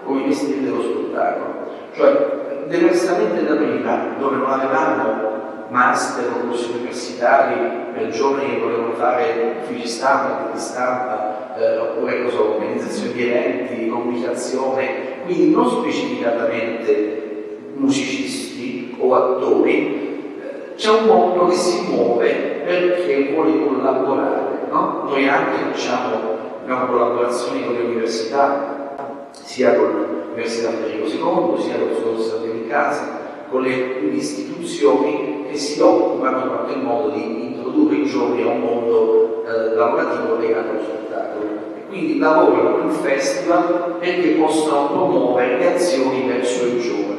come i mestieri dello spettacolo. Cioè, diversamente da prima, dove non avevamo master o corsi universitari per giovani che volevano fare uffici stampa, di stampa, oppure organizzazione di eventi, comunicazione, quindi non specificatamente musicisti o attori, c'è un mondo che si muove perché vuole collaborare. No? Noi anche abbiamo collaborazioni con le università, sia con l'Università Federico II, sia con il Corso di Casa, con le istituzioni che si occupano in qualche modo di introdurre i giovani a un mondo lavorativo legato allo spettacolo. E quindi lavorano con il festival perché possano promuovere le azioni verso i giovani.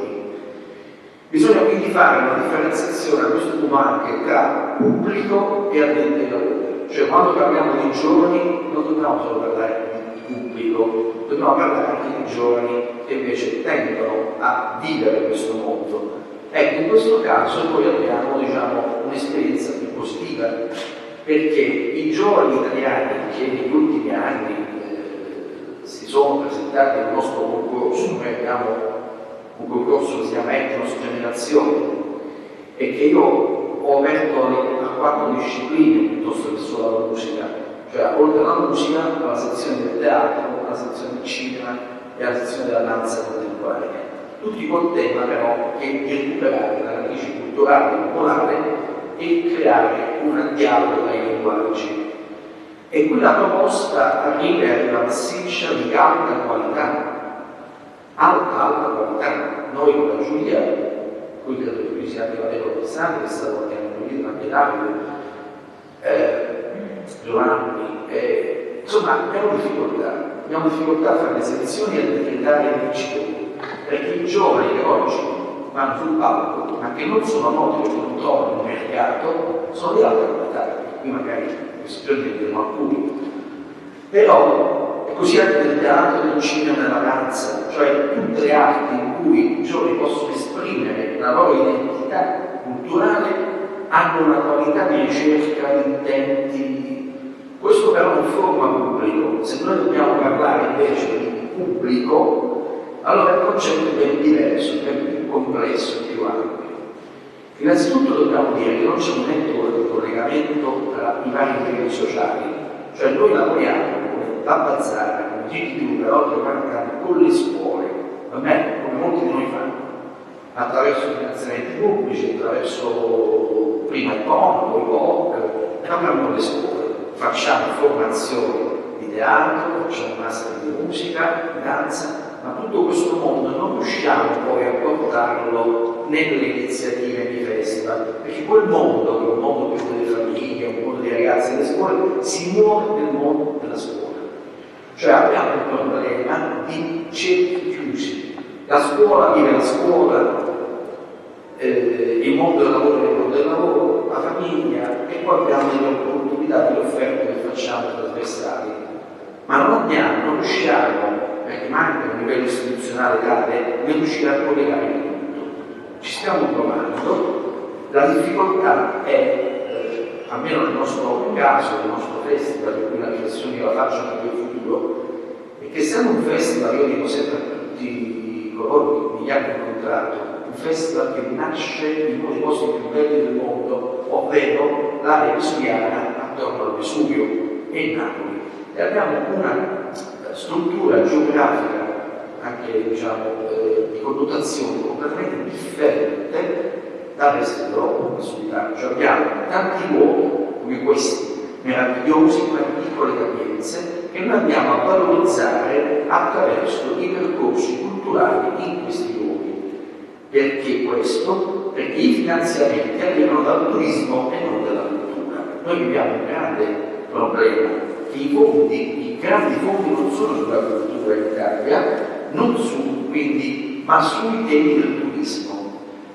Bisogna quindi fare una differenziazione a questo punto anche tra pubblico e addetti ai lavori. Cioè quando parliamo di giovani non dobbiamo solo parlare di pubblico, dobbiamo parlare anche di giovani che invece tendono a vivere questo mondo. Ecco, in questo caso noi abbiamo diciamo, un'esperienza più positiva, perché i giovani italiani che negli ultimi anni si sono presentati al nostro concorso, noi abbiamo un concorso che si chiama Etnos Generazione e che io ho aperto a 4 discipline piuttosto che solo alla musica, cioè oltre alla musica alla sezione del teatro, alla sezione del cinema e alla sezione della danza contemporanea, tutti col tema però che di recuperare le radici culturali popolari e creare un dialogo tra i linguaggi. E qui la proposta arriva a una massiccia di alta qualità, alta qualità. Noi con la Giulia, qui credo che qui sia anche Valerio Pessani, che è stato anche anche Davide, Giovanni, Insomma, abbiamo difficoltà a fare le selezioni e a decretare i vincitori, perché i giovani che oggi vanno sul palco, ma che non sono noti perché non trovano un mercato, sono di alta qualità. Qui magari questi giorni ne vedremo alcuni. Però è così anche nel teatro, nel cinema, nella danza, cioè tutte le arti in cui i giovani possono esprimere la loro identità culturale hanno una qualità di ricerca, di intenti. Questo però non forma pubblico. Se noi dobbiamo parlare invece di pubblico, allora il concetto è ben diverso, è ben più complesso, più ampio. Innanzitutto dobbiamo dire che non c'è un network di collegamento tra i vari livelli sociali, cioè noi lavoriamo come la Bazzara, come GTV per oltre 40 anni con le scuole, va bene? Come molti di noi fanno, attraverso finanziamenti pubblici, attraverso prima il PON, poi il POC, lavoriamo con le scuole, facciamo formazioni di teatro, facciamo master di musica, di danza, ma tutto questo mondo non riusciamo poi a portarlo nelle iniziative di festival, perché quel mondo, che è un mondo più delle famiglie, un mondo dei ragazzi delle scuole, si muove nel mondo della scuola. Cioè abbiamo un problema di cerchi chiusi. La scuola vive la scuola, il mondo del lavoro è il mondo del lavoro, la famiglia, e poi abbiamo delle opportunità, delle offerte che facciamo trasversali. Ma non riusciamo, perché manca un livello istituzionale tale, di riuscire a collegare il tutto. Ci stiamo provando, la difficoltà è, almeno nel nostro caso, nel nostro festival, per cui la riflessione che la faccio anche per il futuro, è che essendo un festival, io dico sempre a tutti coloro che mi hanno incontrato, un festival che nasce in uno dei posti più belli del mondo, ovvero l'area vesuviana attorno al Vesuvio e Napoli. E abbiamo una struttura geografica, anche diciamo, di connotazione completamente differente dal resto d'Europa, cioè abbiamo tanti luoghi come questi, meravigliosi, ma piccole capienze, che noi andiamo a valorizzare attraverso i percorsi culturali in questi luoghi. Perché questo? Perché i finanziamenti arrivano dal turismo e non dalla cultura. Noi viviamo un grande problema, che i grandi fondi non sono sulla cultura in Italia, ma sui temi del turismo.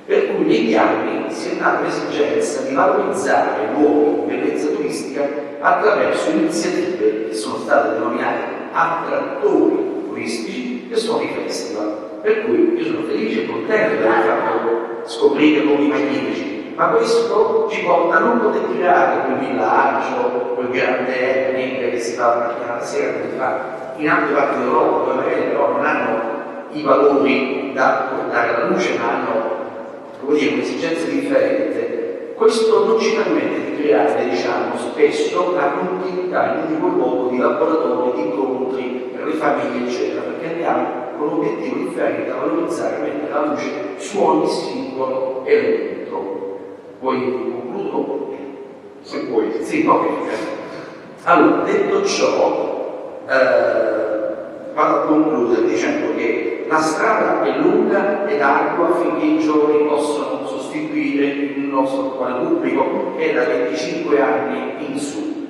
Per cui negli anni si è nata l'esigenza di valorizzare luoghi di bellezza turistica attraverso iniziative che sono state denominate attrattori turistici, che sono i festival. Per cui io sono felice e contento di aver fatto scoprire nuovi magnifici, ma questo ci porta a non poter creare quel villaggio, quel grande happening che si fa la mattina alla sera, che si fa in altre parti d'Europa, dove magari però non hanno i valori da portare alla luce, ma hanno, come dire, un'esigenza differente. Questo non ci permette di creare, diciamo, spesso la continuità in un luogo di laboratori, di incontri per le famiglie, eccetera, perché andiamo con un obiettivo differente da valorizzare e mettere alla luce su ogni singolo elemento. Poi concludo? Se vuoi. Sì, ok. Allora, detto ciò, vado a concludere dicendo che la strada è lunga ed ardua affinché i giovani possano sostituire il nostro attuale pubblico, che è da 25 anni in su.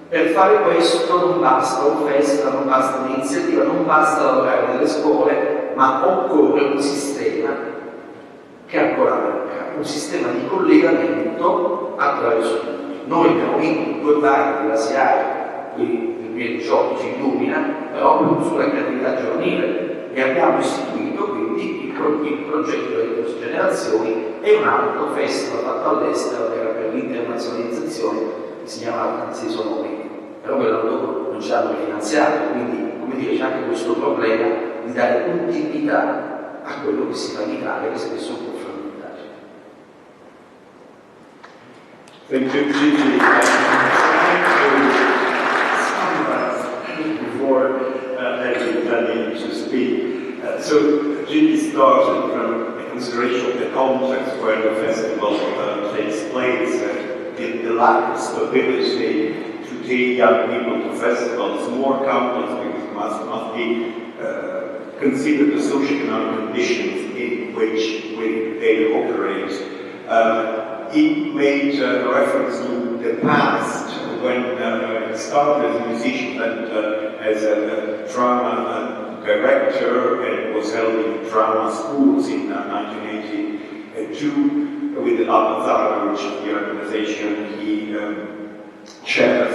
Per fare questo non basta un festival, non basta un'iniziativa, non basta lavorare nelle scuole, ma occorre un sistema che ancora manca, un sistema di collegamento attraverso tutti. Noi abbiamo vinto 2 bandi della SIAE, qui nel 2018 ci illumina, però sulla creatività giovanile, e abbiamo istituito quindi il progetto delle prossime generazioni e un altro festival fatto all'estero che era per l'internazionalizzazione, che si chiama Conferenza sonori. Però quell'anno dopo non ci hanno rifinanziato, quindi come dire c'è anche questo problema di dare continuità a quello che si fa in Italia, che spesso è un po' frammentario. Thank you, Gigi. Before letting Danny to speak. So Gigi started from a consideration of the context where the festival takes place, the lack of stability to take young people to festivals is more complex because it must be considered the socio-economic conditions in which they operate. He made reference to the past, when he started as a musician and as a drama director, and was helping drama schools in 1982 with the Almazara, which is the organization he chairs.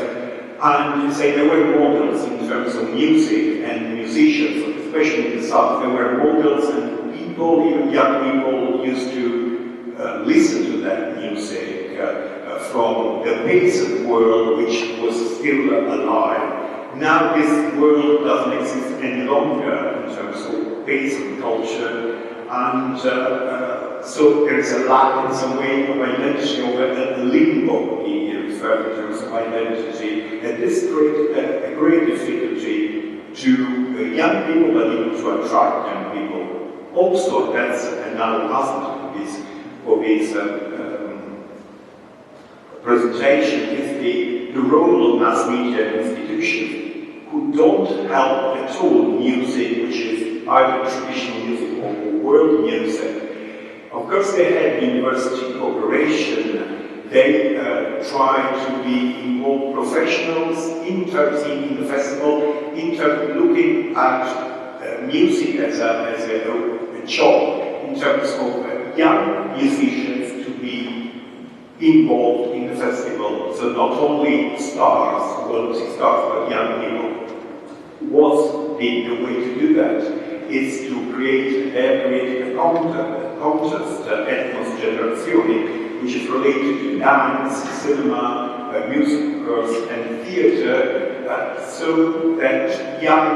And he said there were models in terms of music and musicians, especially in the South. There were models, and people, even young people, used to listen to that music from the peasant world, which was still alive. Now this world doesn't exist any longer in terms of peasant culture, and so there is a lack in some way of identity, of a limbo he referred in terms of identity, and this created a great difficulty to young people, but even to attract young people. Also, that's another aspect of this presentation, is the role of mass media institutions, who don't help at all music, which is either traditional music or world music. Of course, they had university cooperation. They try to be involved professionals in terms in the festival, in terms of looking at music as a job, in terms of young musicians to be involved in the festival. So not only stars, well-known stars, but young people. What's the way to do that? Is to create a contest, Etnos Generazioni, which is related to dance, cinema, music, of course, and theatre, so that young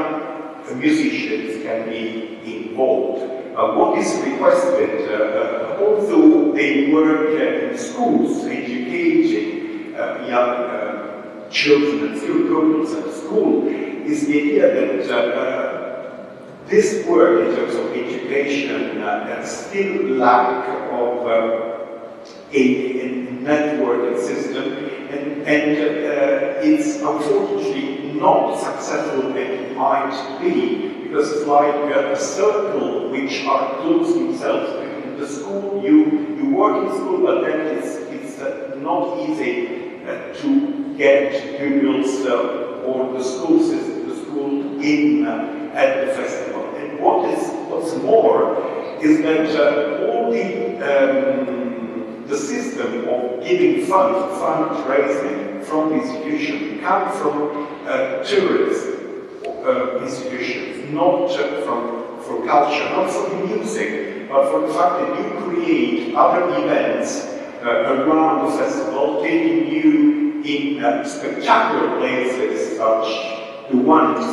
musicians can be involved. What is requested, although they work in schools, educating young children and still pupils at school, is the idea that this work in terms of education still lack of a networking system, and it's unfortunately not successful as it might be, because it's like a circle which are closed themselves. In the school, you work in school, but then it's not easy to get pupils or the school system, in at the festival. And what's more is that all the system of giving fundraising from the institution come from tourist institutions, not for culture, not for the music, but for the fact that you create other events around the festival, taking you in spectacular places, such the ones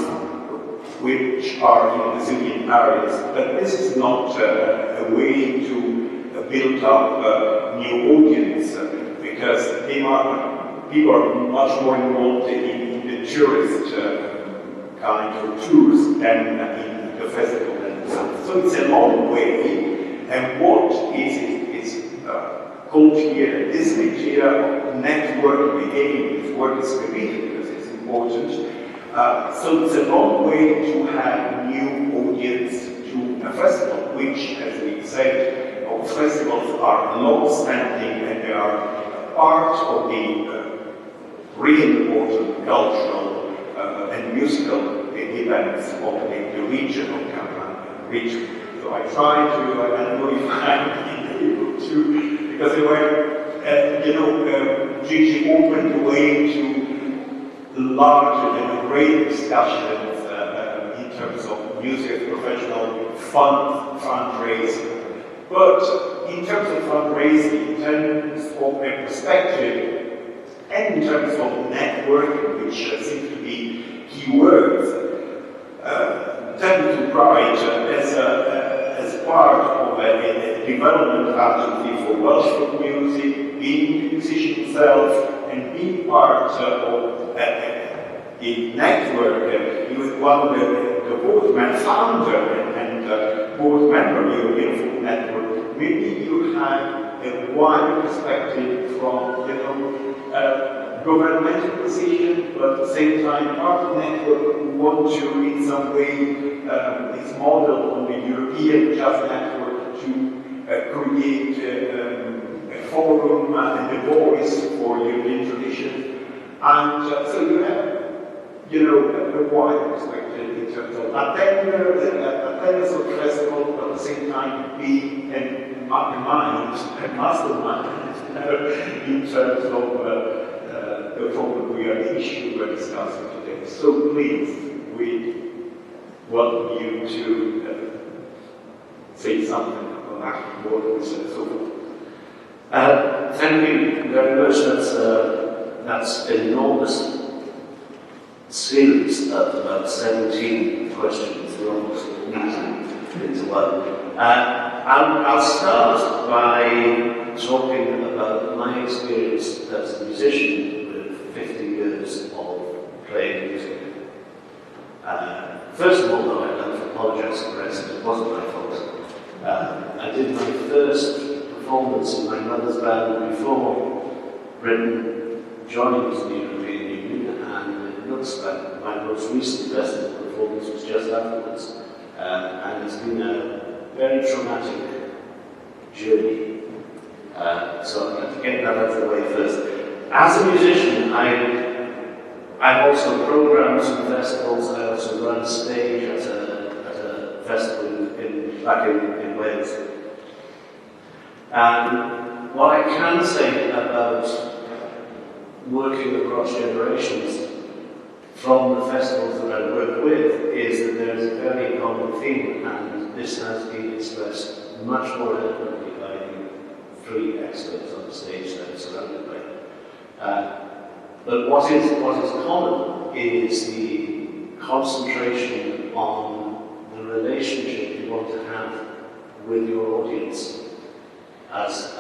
which are in resilient areas. But this is not a way to build up a new audience, because people are much more involved in the tourist kind of tours than in the festival itself. So it's a long way, and what is called here, this idea of networking again, this word is repeated because it's important. So it's a long way to have new audience to a festival, which, as we said, festivals are long-standing and they are part of the really important cultural and musical events of the region of Cameroon region. So I try to, I don't know if I'm able to, because they were, Gigi opened the way to larger and great discussions in terms of music, professional fundraising. But in terms of fundraising, in terms of a perspective, and in terms of networking, which seem to be key words, tend to write as part of a development agency for Welsh music, being a musician himself, and being part of a network. He was one of the board founder and board member of the European Folk Network. Maybe you have a wider perspective from, governmental position, but at the same time, part of the network who want to, in some way, it's modeled on the European Jazz Network to create a forum and a voice for European traditions. And so you have, a wide perspective in terms of attendance of the festival, but at the same time be in mind and mastermind in terms of the problem we are, the issue we're discussing today. So please, we welcome you to say something about what we said so far. Thank you very much. That's an enormous series of about 17 questions. We're almost into one. I'll start by talking about my experience as a musician with 50 years of playing music. First of all, though, I'd like to apologise for the rest. It wasn't my fault. I did my first performance in my mother's band before Britain joined the European Union, and it looks like my most recent festival performance was just afterwards. And it's been a very traumatic journey. So I'd like to get that out of the way first. As a musician, I've also programmed some festivals. I also run a stage at a festival back in Wales. And what I can say about working across generations from the festivals that I work with is that there is a very common theme, and this has been expressed much more eloquently by the three experts on the stage that I'm surrounded by. But what is common is the concentration on the relationship you want to have with your audience as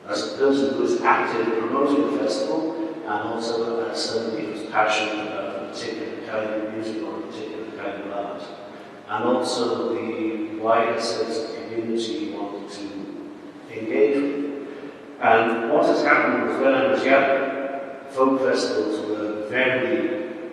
a person who is active promoting the festival, and also as somebody who's passionate about a particular kind of music or a particular kind of art, and also the wider sense of community you want to engage with. And what has happened was, when I was young, folk festivals were very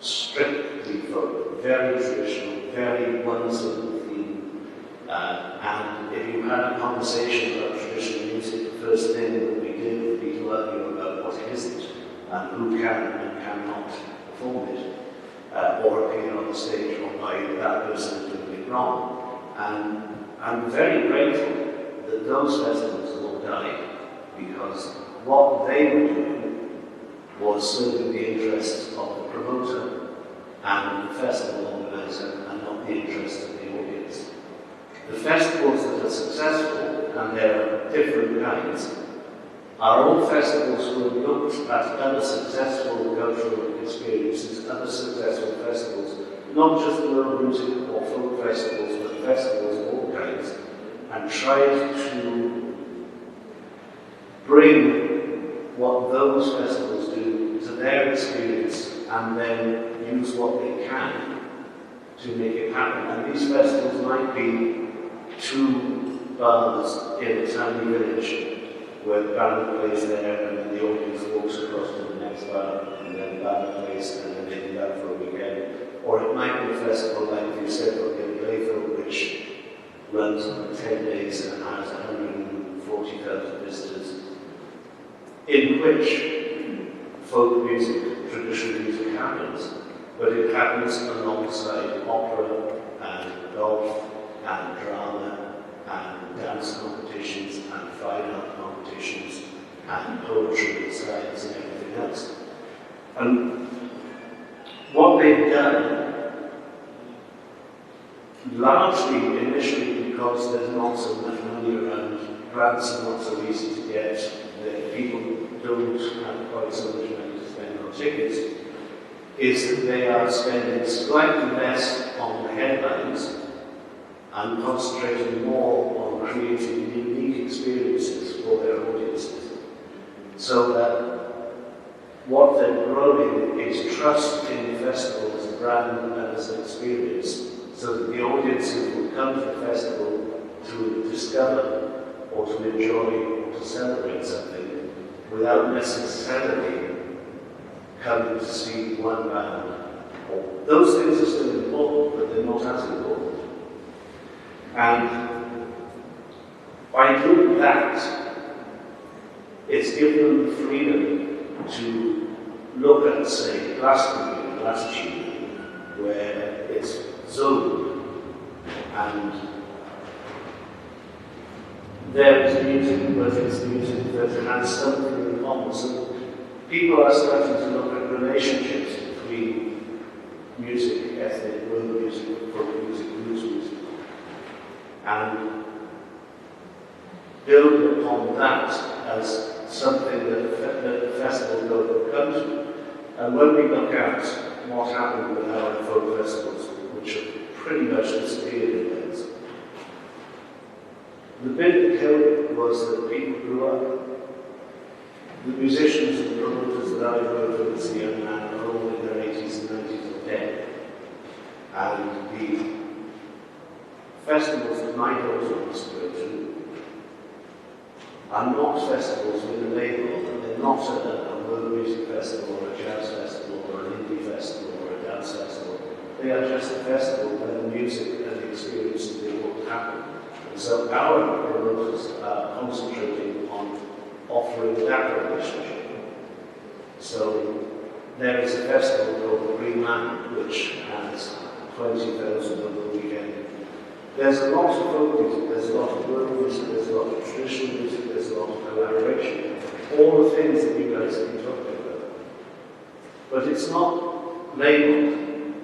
strictly folk, very traditional, very one single theme. And if you had a conversation about traditional music, the first thing that we did would be to argue about what it isn't, and who can and cannot perform it, or appear on the stage, or why that person is doing it wrong. And I'm very grateful that those festivals all died, because what they were doing was serving the interests of the promoter and the festival organizer, and not the interests of the audience. The festivals that are successful, and there are different kinds, are all festivals who have looked at other successful cultural experiences, other successful festivals, not just world music or folk festivals, but festivals of all kinds, and tried to bring what those festivals do to their experience, and then use what they can to make it happen. And these festivals might be 2 bars in a tiny village where the band plays there and then the audience walks across to the next bar, and then the band plays and then they do that for a weekend. Or it might be a festival like you said, which runs for 10 days and has 140,000 visitors, in which folk music, traditional music happens, but it happens alongside opera and golf and drama and dance competitions and fine art competitions and poetry and science and everything else. And what they've done, largely initially because there's not so much money around, grants are not so easy to get, people don't have quite so much money to spend on tickets, is that they are spending slightly less on the headlines and concentrating more on creating unique experiences for their audiences. So that what they're growing is trust in the festival as a brand and as an experience, so that the audiences will come to the festival to discover or to enjoy or to celebrate something without necessarily coming to see one band. Those things are still important, but they're not as important. And by doing that, it's given them the freedom to look at, say, Glastonbury, Glastonbury, where it's zoned, and there is music, but it's music that has something in common. So people are starting to look at relationships between music, ethnic, world music, folk music, blues music, and build upon that as something that the festival will come to. And when we look at what happened with our folk festivals, which have pretty much disappeared in Wales, the bit that killed it was that people grew up. The musicians and promoters that I worked with as a young man are all in their 80s and 90s or dead. And the festivals that my daughter wants to go to are not festivals with a label. They're not a world music festival or a jazz festival or an indie festival or a dance festival. They are just a festival where the music and the experiences they all happen. And so our promoters are concentrating on offering that relationship. So there is a festival called the Green Man, which has 20,000 on the weekend. There's a lot of folk music, there's a lot of world music, there's a lot of traditional music, there's a lot of collaboration. All the things that you guys have been talking about. But it's not labelled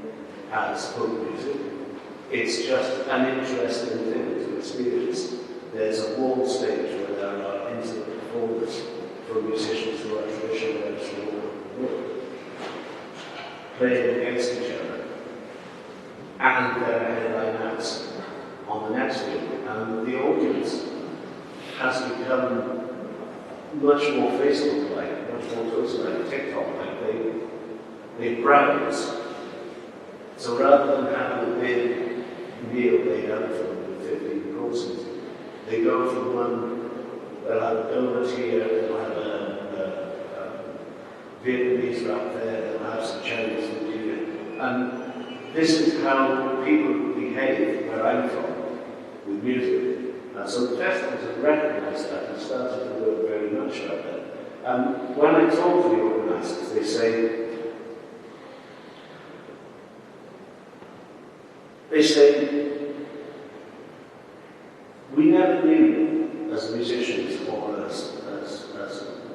as folk music. It's just an interesting thing to experience. There's a wall stage where there are intimate performers from musicians who are traditional and from all over the world, playing against each other. And there are headline acts on the next week. And the audience has become much more Facebook-like, much more Twitter-like, TikTok-like. They browse. So rather than having a big meal laid out for them with 15 courses, they go from one, they'll have a donut here, they'll have a Vietnamese wrap there, they'll have some Chinese food here. And this is how people behave where I'm from with music. And so the festivals have recognised that and started to work very much like that. And when I talk to the organisers, they say, we never knew as musicians or as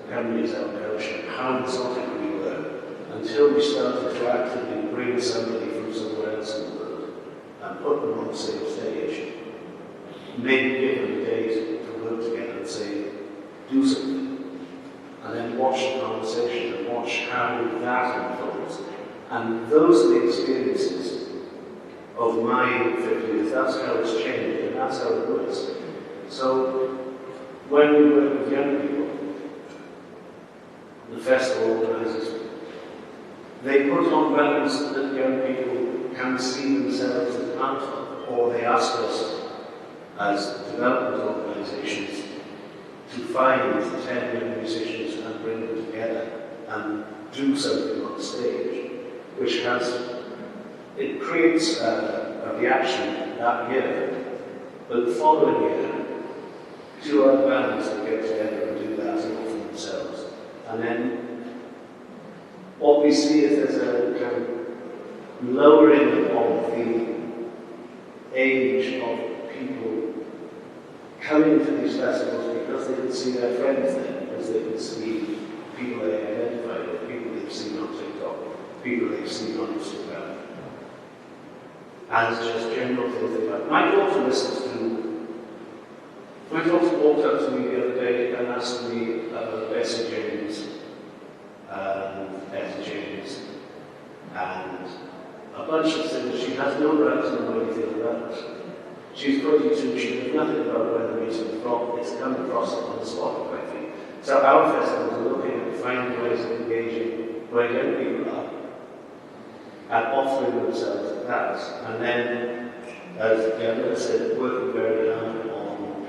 companies out culture how exotic we were until we started to actively bring somebody from somewhere else in the world and put them on the same stage, maybe give them a day to work together and say, do something, and then watch the conversation and watch how that unfolds. And those are the experiences of my 50 years. That's how it's changed, and that's how it works. So, when we work with young people, the festival organisers, they put on bands that young people can see themselves as part of, or they ask us as development organisations to find 10 young musicians and bring them together and do something on stage, which it creates a reaction that year, but the following year, 2 other bands will get together and do that all for themselves. And then what we see is there's a kind of lowering of the age of people coming to these festivals because they can see their friends there, because they can see people they identify with, people they've seen on TikTok, people they've seen on Instagram. And it's just general things they like. My daughter listens to. My daughter walked up to me the other day and asked me about Bessie James, Etta James, and a bunch of things she has no right to know anything about. She's 22, she knows nothing about where the music is from. It's come across on the Spotify feed. So our festivals are looking at finding ways of engaging where young people are and offering themselves at that. And then, as Gemma said, working very hard on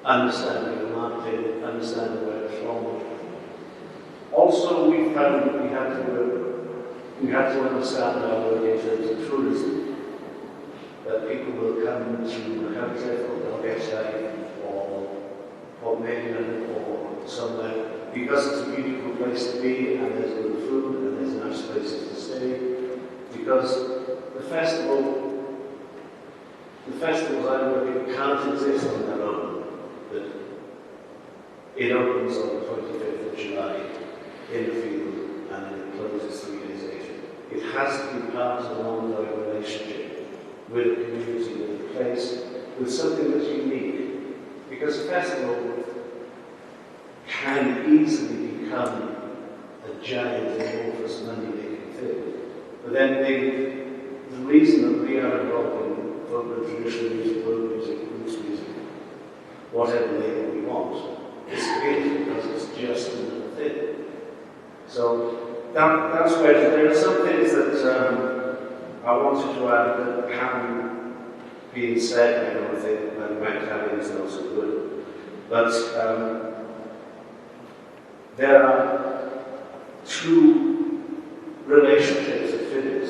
understanding the marketing, understanding where it's from. Also, we found that we had to understand our work in terms of tourism. That people will come to Conferenza or Musiconnect or Portmeirion or somewhere because it's a beautiful place to be, and there's good food, and there's nice places to stay, because the festivals I work in can't exist on their own. That it opens on the 25th of July in the field, and then it closes 3 days later. It has to be part of an ongoing relationship with the community, with the place, with something that's unique. Because a festival can easily become a giant, amorphous, money-making thing. But then the reason that we are involved in folk and traditional music, world music, roots music, whatever label we want, is really because it's just another thing. So that's where there are some things that I wanted to add that haven't been said. I don't think that might have is not so good. But there are two relationships that fit it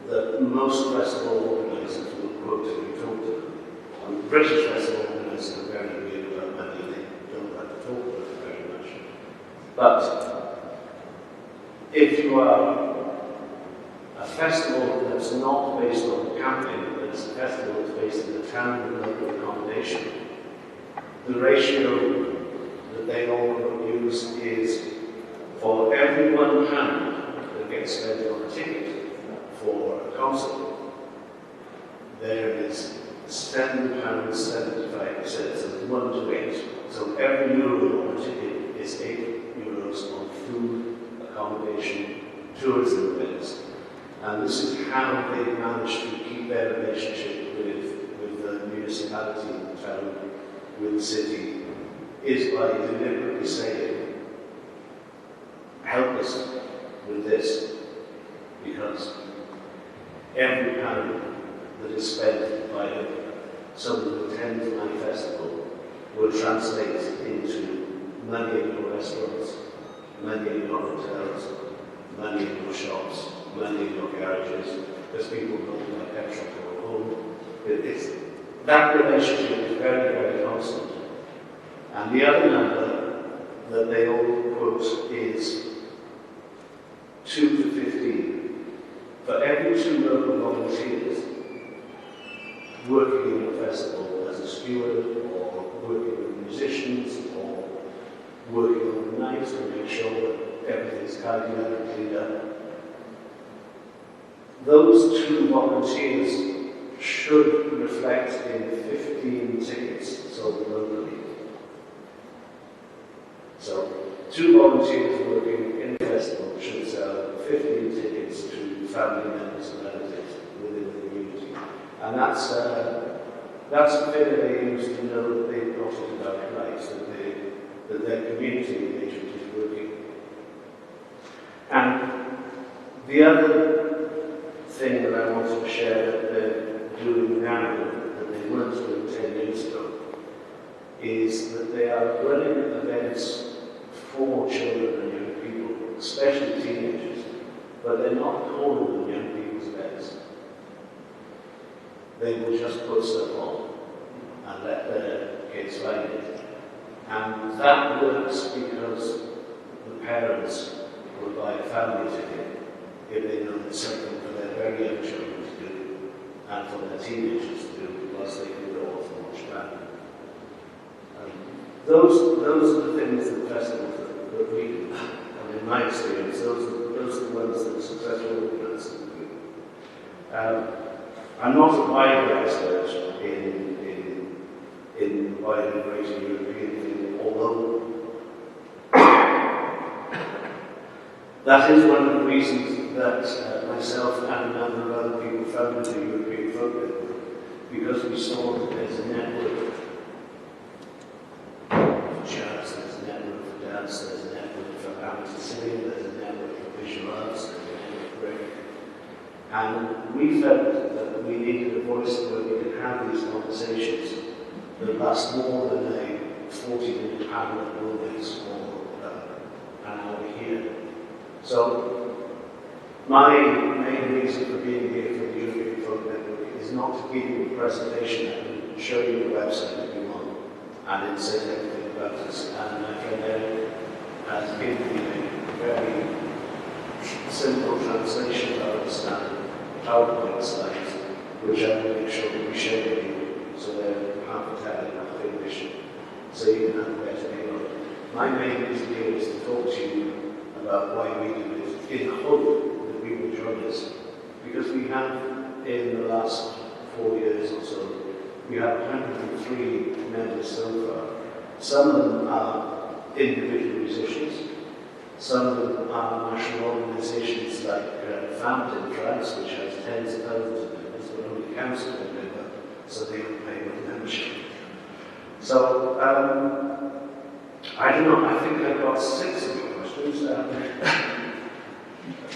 that most festival organisers will quote if you talk to them. British festival organisers are very weird about money, they don't like to talk about it very much. But if you are a festival that's not based on camping, but it's a festival that's based in the town with local accommodation, the ratio that they all use is for every £1 that gets spent on a ticket for a concert, there is £7.75, so 1 to 8. So every euro on a ticket is €8 on food, accommodation, tourism events. And this is how they manage to keep their relationship with the municipality, the town, with the city, is by deliberately saying, help us with this, because every pound that is spent by someone who attends my festival will translate into money in your restaurants, money in your hotels, money in your shops, money in your garages, because people don't buy petrol to go home. That relationship is very, very constant. And the other number that they all quote is 2 to 15. For every 2 local volunteers working in a festival as a steward, or working with musicians, or working on the night to make sure that everything's tidied up and cleaned up, those 2 volunteers should reflect in 15 tickets sold locally. So 2 volunteers working in the festival should sell 15 tickets to family members and relatives within the community. And that's a figure they use to know that they've got it about right, that their community engagement is working. And the other thing that I wanted to share that they're doing now that they weren't doing 10 years ago is that they are running events for children and young people, especially teenagers, but they're not calling them young people's events. They will just put stuff on and let their kids find it. And that works because the parents will buy a family ticket if they know it's something for their very young children to do and for their teenagers to do, plus they can go off and watch band. Those are the things that festivals that we do. And in my experience, those are the ones that are successful movements that we do. I'm not a wider expert in the wider greater European thing, although that is one of the reasons that myself and a number of other people founded the European Folk Network, because we saw that there's a network for jazz, there's a network for dance, there's a network for amateur singing, there's a network for visual arts, there's a network for everything. And we felt that we needed a voice where we could have these conversations that last more than a 40-minute panel at Wilmington or an hour here. So, my main reason for being here for the European Folk Network is not to give you a presentation and show you the website if you want, and it says everything about us. And my friend Eric has given me a very simple translation to understand PowerPoint slides, which I will make sure that we share with you, so they're half Italian, half English, so you can have a better view of it. My main reason here is to talk to you about why we do it, in hope that we will join us, because we have, in the last 4 years or so, we have 103 members so far. Some of them are individual musicians, some of them are national organisations like Found in France, which has tens of thousands of members, but only council can member, so they don't pay no membership. So, I don't know, I think I've got 6 of your questions.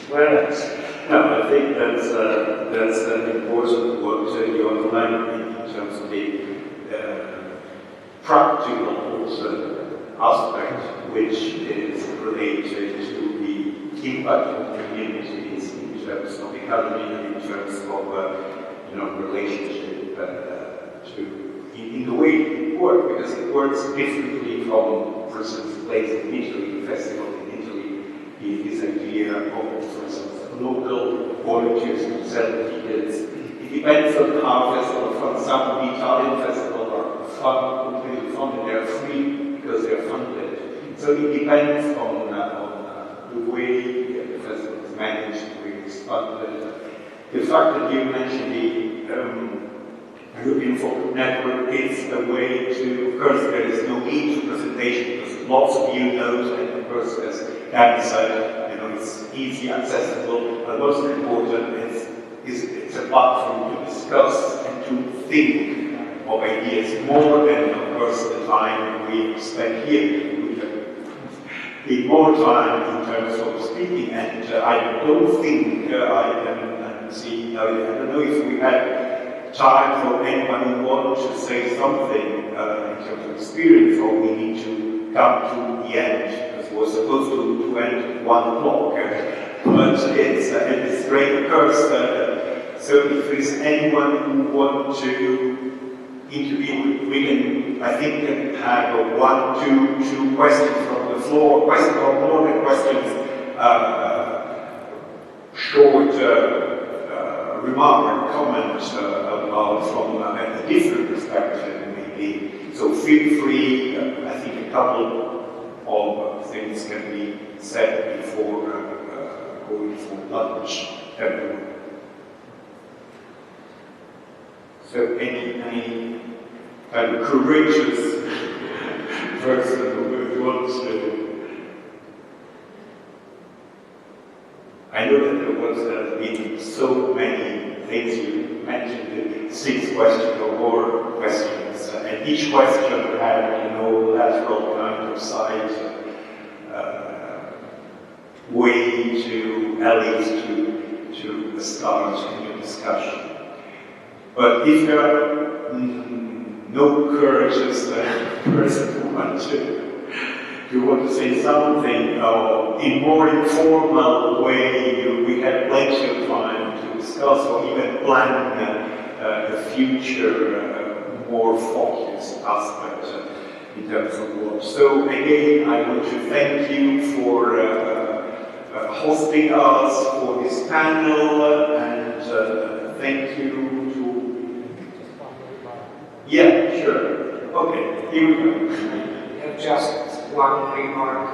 Where else? No, I think that's an important what you outlined in terms of the practical aspect, which is related to the impact on communities in terms of economy, in terms of relationship in the way it works, because it works differently from, for instance, plays in Italy, festival in Italy, this idea of, for instance, local volunteers who sell tickets. It depends on how festival. For example, the Italian festival are completely funded. They are free because they are funded. So it depends on the way the festival is managed, the way it's funded. The fact that you mentioned the European Folk Network is a way to, of course, there is no need to presentation because lots of you know, and of course, as Danny said, it's easy, accessible, but most important is it's a platform to discuss and to think of ideas more than, of course, the time we spend here. We need more time in terms of speaking, and I don't think I can see, I don't know if we had time for anyone who wants to say something in terms of experience, or we need to come to the end. Was supposed to end at 1 o'clock, but it's great, of course. So if there is anyone who wants to interview, we can, I think, can have 1, 2 questions from the floor, questions or more than questions, short remark, comment about from a different perspective, maybe. So feel free. I think a couple of things can be said before going for lunch. Everyone. So any kind of courageous person who wants to. I know that there have been so many things you mentioned, 6 questions or more questions, and each question had, lateral kind of side way to, at least to start a new discussion. But if there are no courageous person who want to say something in more informal way, we have plenty of time to discuss or even plan a future more focused aspect in terms of work. So again, I want to thank you for hosting us for this panel, and thank you to... Yeah, sure. Okay, here we go. Just one remark.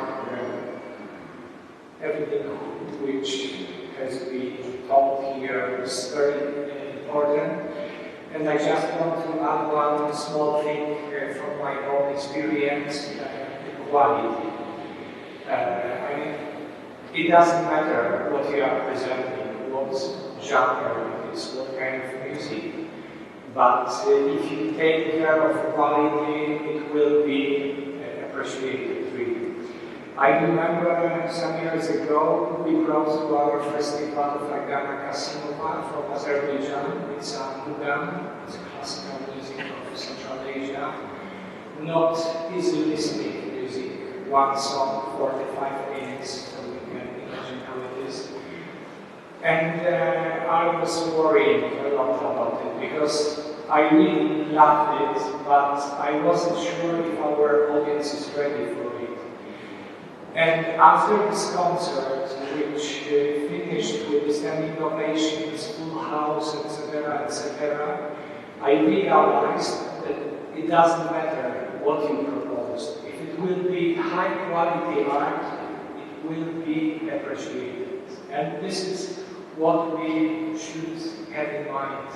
Everything which has been taught here is very important. And I just want to add one small thing from my own experience, quality. It doesn't matter what you are presenting, what genre it is, what kind of music, but if you take care of quality, it will be appreciated, really. I remember some years ago, we brought to our festival Fagana Kasimova from Azerbaijan. It's a Mugham, it's classical music of Central Asia. Not easy listening music, one song, 45 minutes, so we can imagine how it is. And I was worried a lot about it because I really loved it, but I wasn't sure if our audience is ready for it. And after this concert, which finished with the standing ovations, full house, etc., etc., I realized that it doesn't matter what you proposed. If it will be high quality art, it will be appreciated. And this is what we should have in mind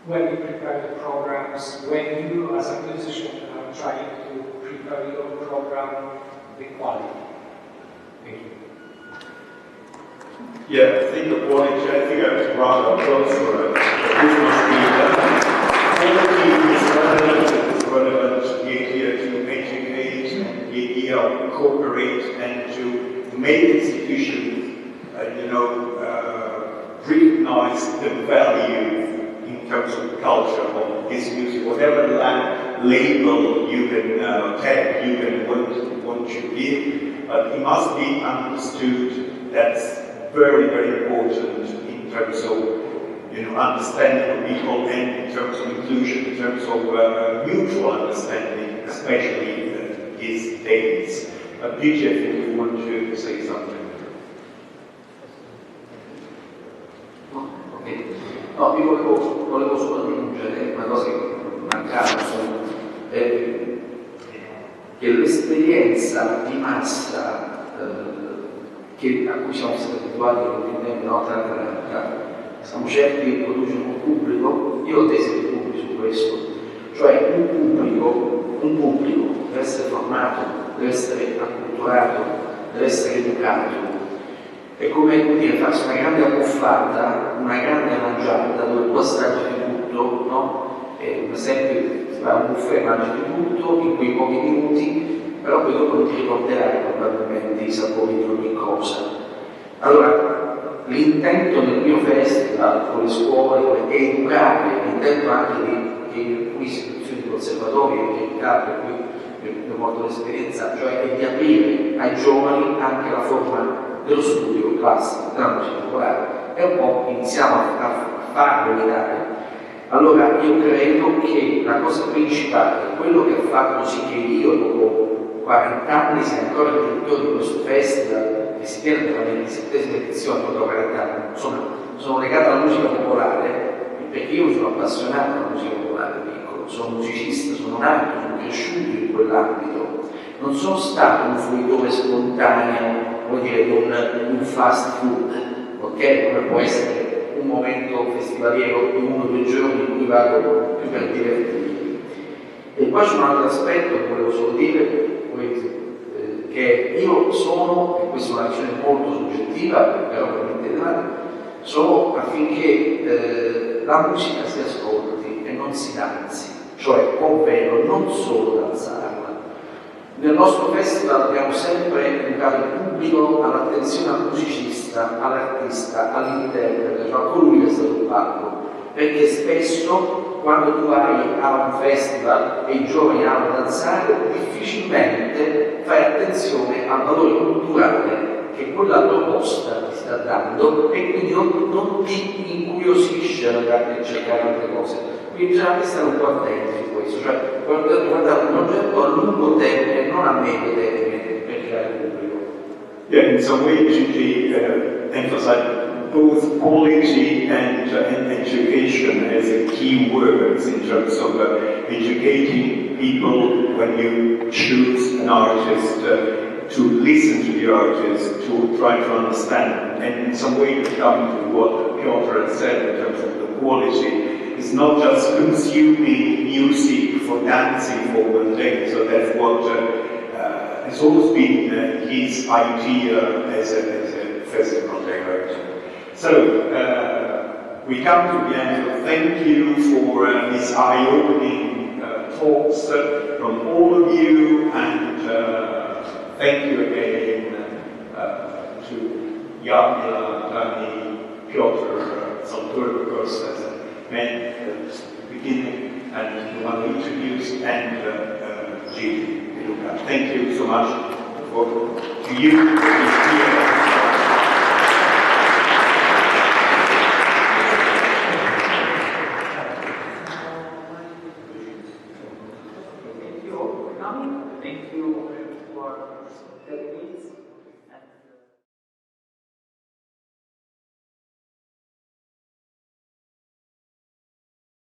when we prepare the programs, when you as a musician are trying to prepare your program, the quality. Thank you. Yeah, I think the quality, I think I was rather close for it. This must be quality is relevant, the idea to educate, and the idea of incorporate, and to make institutions, recognize the value in terms of culture of this music, whatever label you can tag, you can want to give, but it must be understood. That's very, very important in terms of understanding of people, and in terms of inclusion, in terms of mutual understanding, especially these days. DJ, I think you want to say something. No, io volevo solo aggiungere una cosa che mancava, che l'esperienza di massa a cui siamo stati abituati negli anni, siamo certi che produce un pubblico. Io ho tesi di dubbi su questo, cioè un pubblico deve essere formato, deve essere acculturato, deve essere educato. È come dire, farsi una grande abbuffata, una grande mangiata dove tu assaggi di tutto, no? Un esempio, si fa un buffet, mangi di tutto in quei pochi minuti, però poi dopo non ti ricorderai probabilmente i sapori di ogni cosa. Allora, l'intento del mio festival con le scuole è educare, l'intento anche di alcune istituzioni di conservatori, anche in Italia, per cui ho molto l'esperienza, cioè è di aprire ai giovani anche la forma dello studio classico, della musica popolare, e un po' iniziamo a farlo in Italia. Allora io credo che la cosa principale, quello che ha fatto sì che io dopo 40 anni sia ancora direttore di questo festival, che si tiene per la 27ª edizione, dopo 40 anni, insomma, sono legato alla musica popolare, perché io sono appassionato alla musica popolare piccolo, sono musicista, sono nato, sono cresciuto in quell'ambito, non sono stato un fruitore spontaneo, vuol dire, di un fast food, ok? Come può essere un momento festivaliero di 1 o 2 giorni in cui vado più per divertirmi. E poi c'è un altro aspetto che volevo solo dire, che io sono, e questa è una visione molto soggettiva, però permettetemi, sono affinché la musica si ascolti e non si danzi, cioè, ovvero non solo danzarla. Nel nostro festival abbiamo sempre educato il pubblico all'attenzione al musicista, all'artista, all'interprete, cioè a colui che sta sul palco, perché spesso quando tu vai a un festival e i giovani hanno da danzare, difficilmente fai attenzione al valore culturale che quella proposta ti sta dando, e quindi non ti incuriosisce ad andare a cercare altre cose. Quindi bisogna stare un po' attenti su questo, cioè guardare un progetto a lungo termine, non a medio termine, per creare il pubblico. Yeah, in some way Gigi emphasized both quality and education as a key words in terms of educating people when you choose an artist, to listen to the artist, to try to understand, and in some way coming to what Piotr had said in terms of the quality. It's not just consuming music for dancing for one day, so that's what has always been his idea as a festival director. So, we come to the end, so thank you for these eye-opening talks from all of you, and thank you again to Jarmila, Dani, Piotr, Saltur, of course, as a man at the beginning, and the one who introduced, and Gigi. Thank you so much to you for being here. Thank you. partners.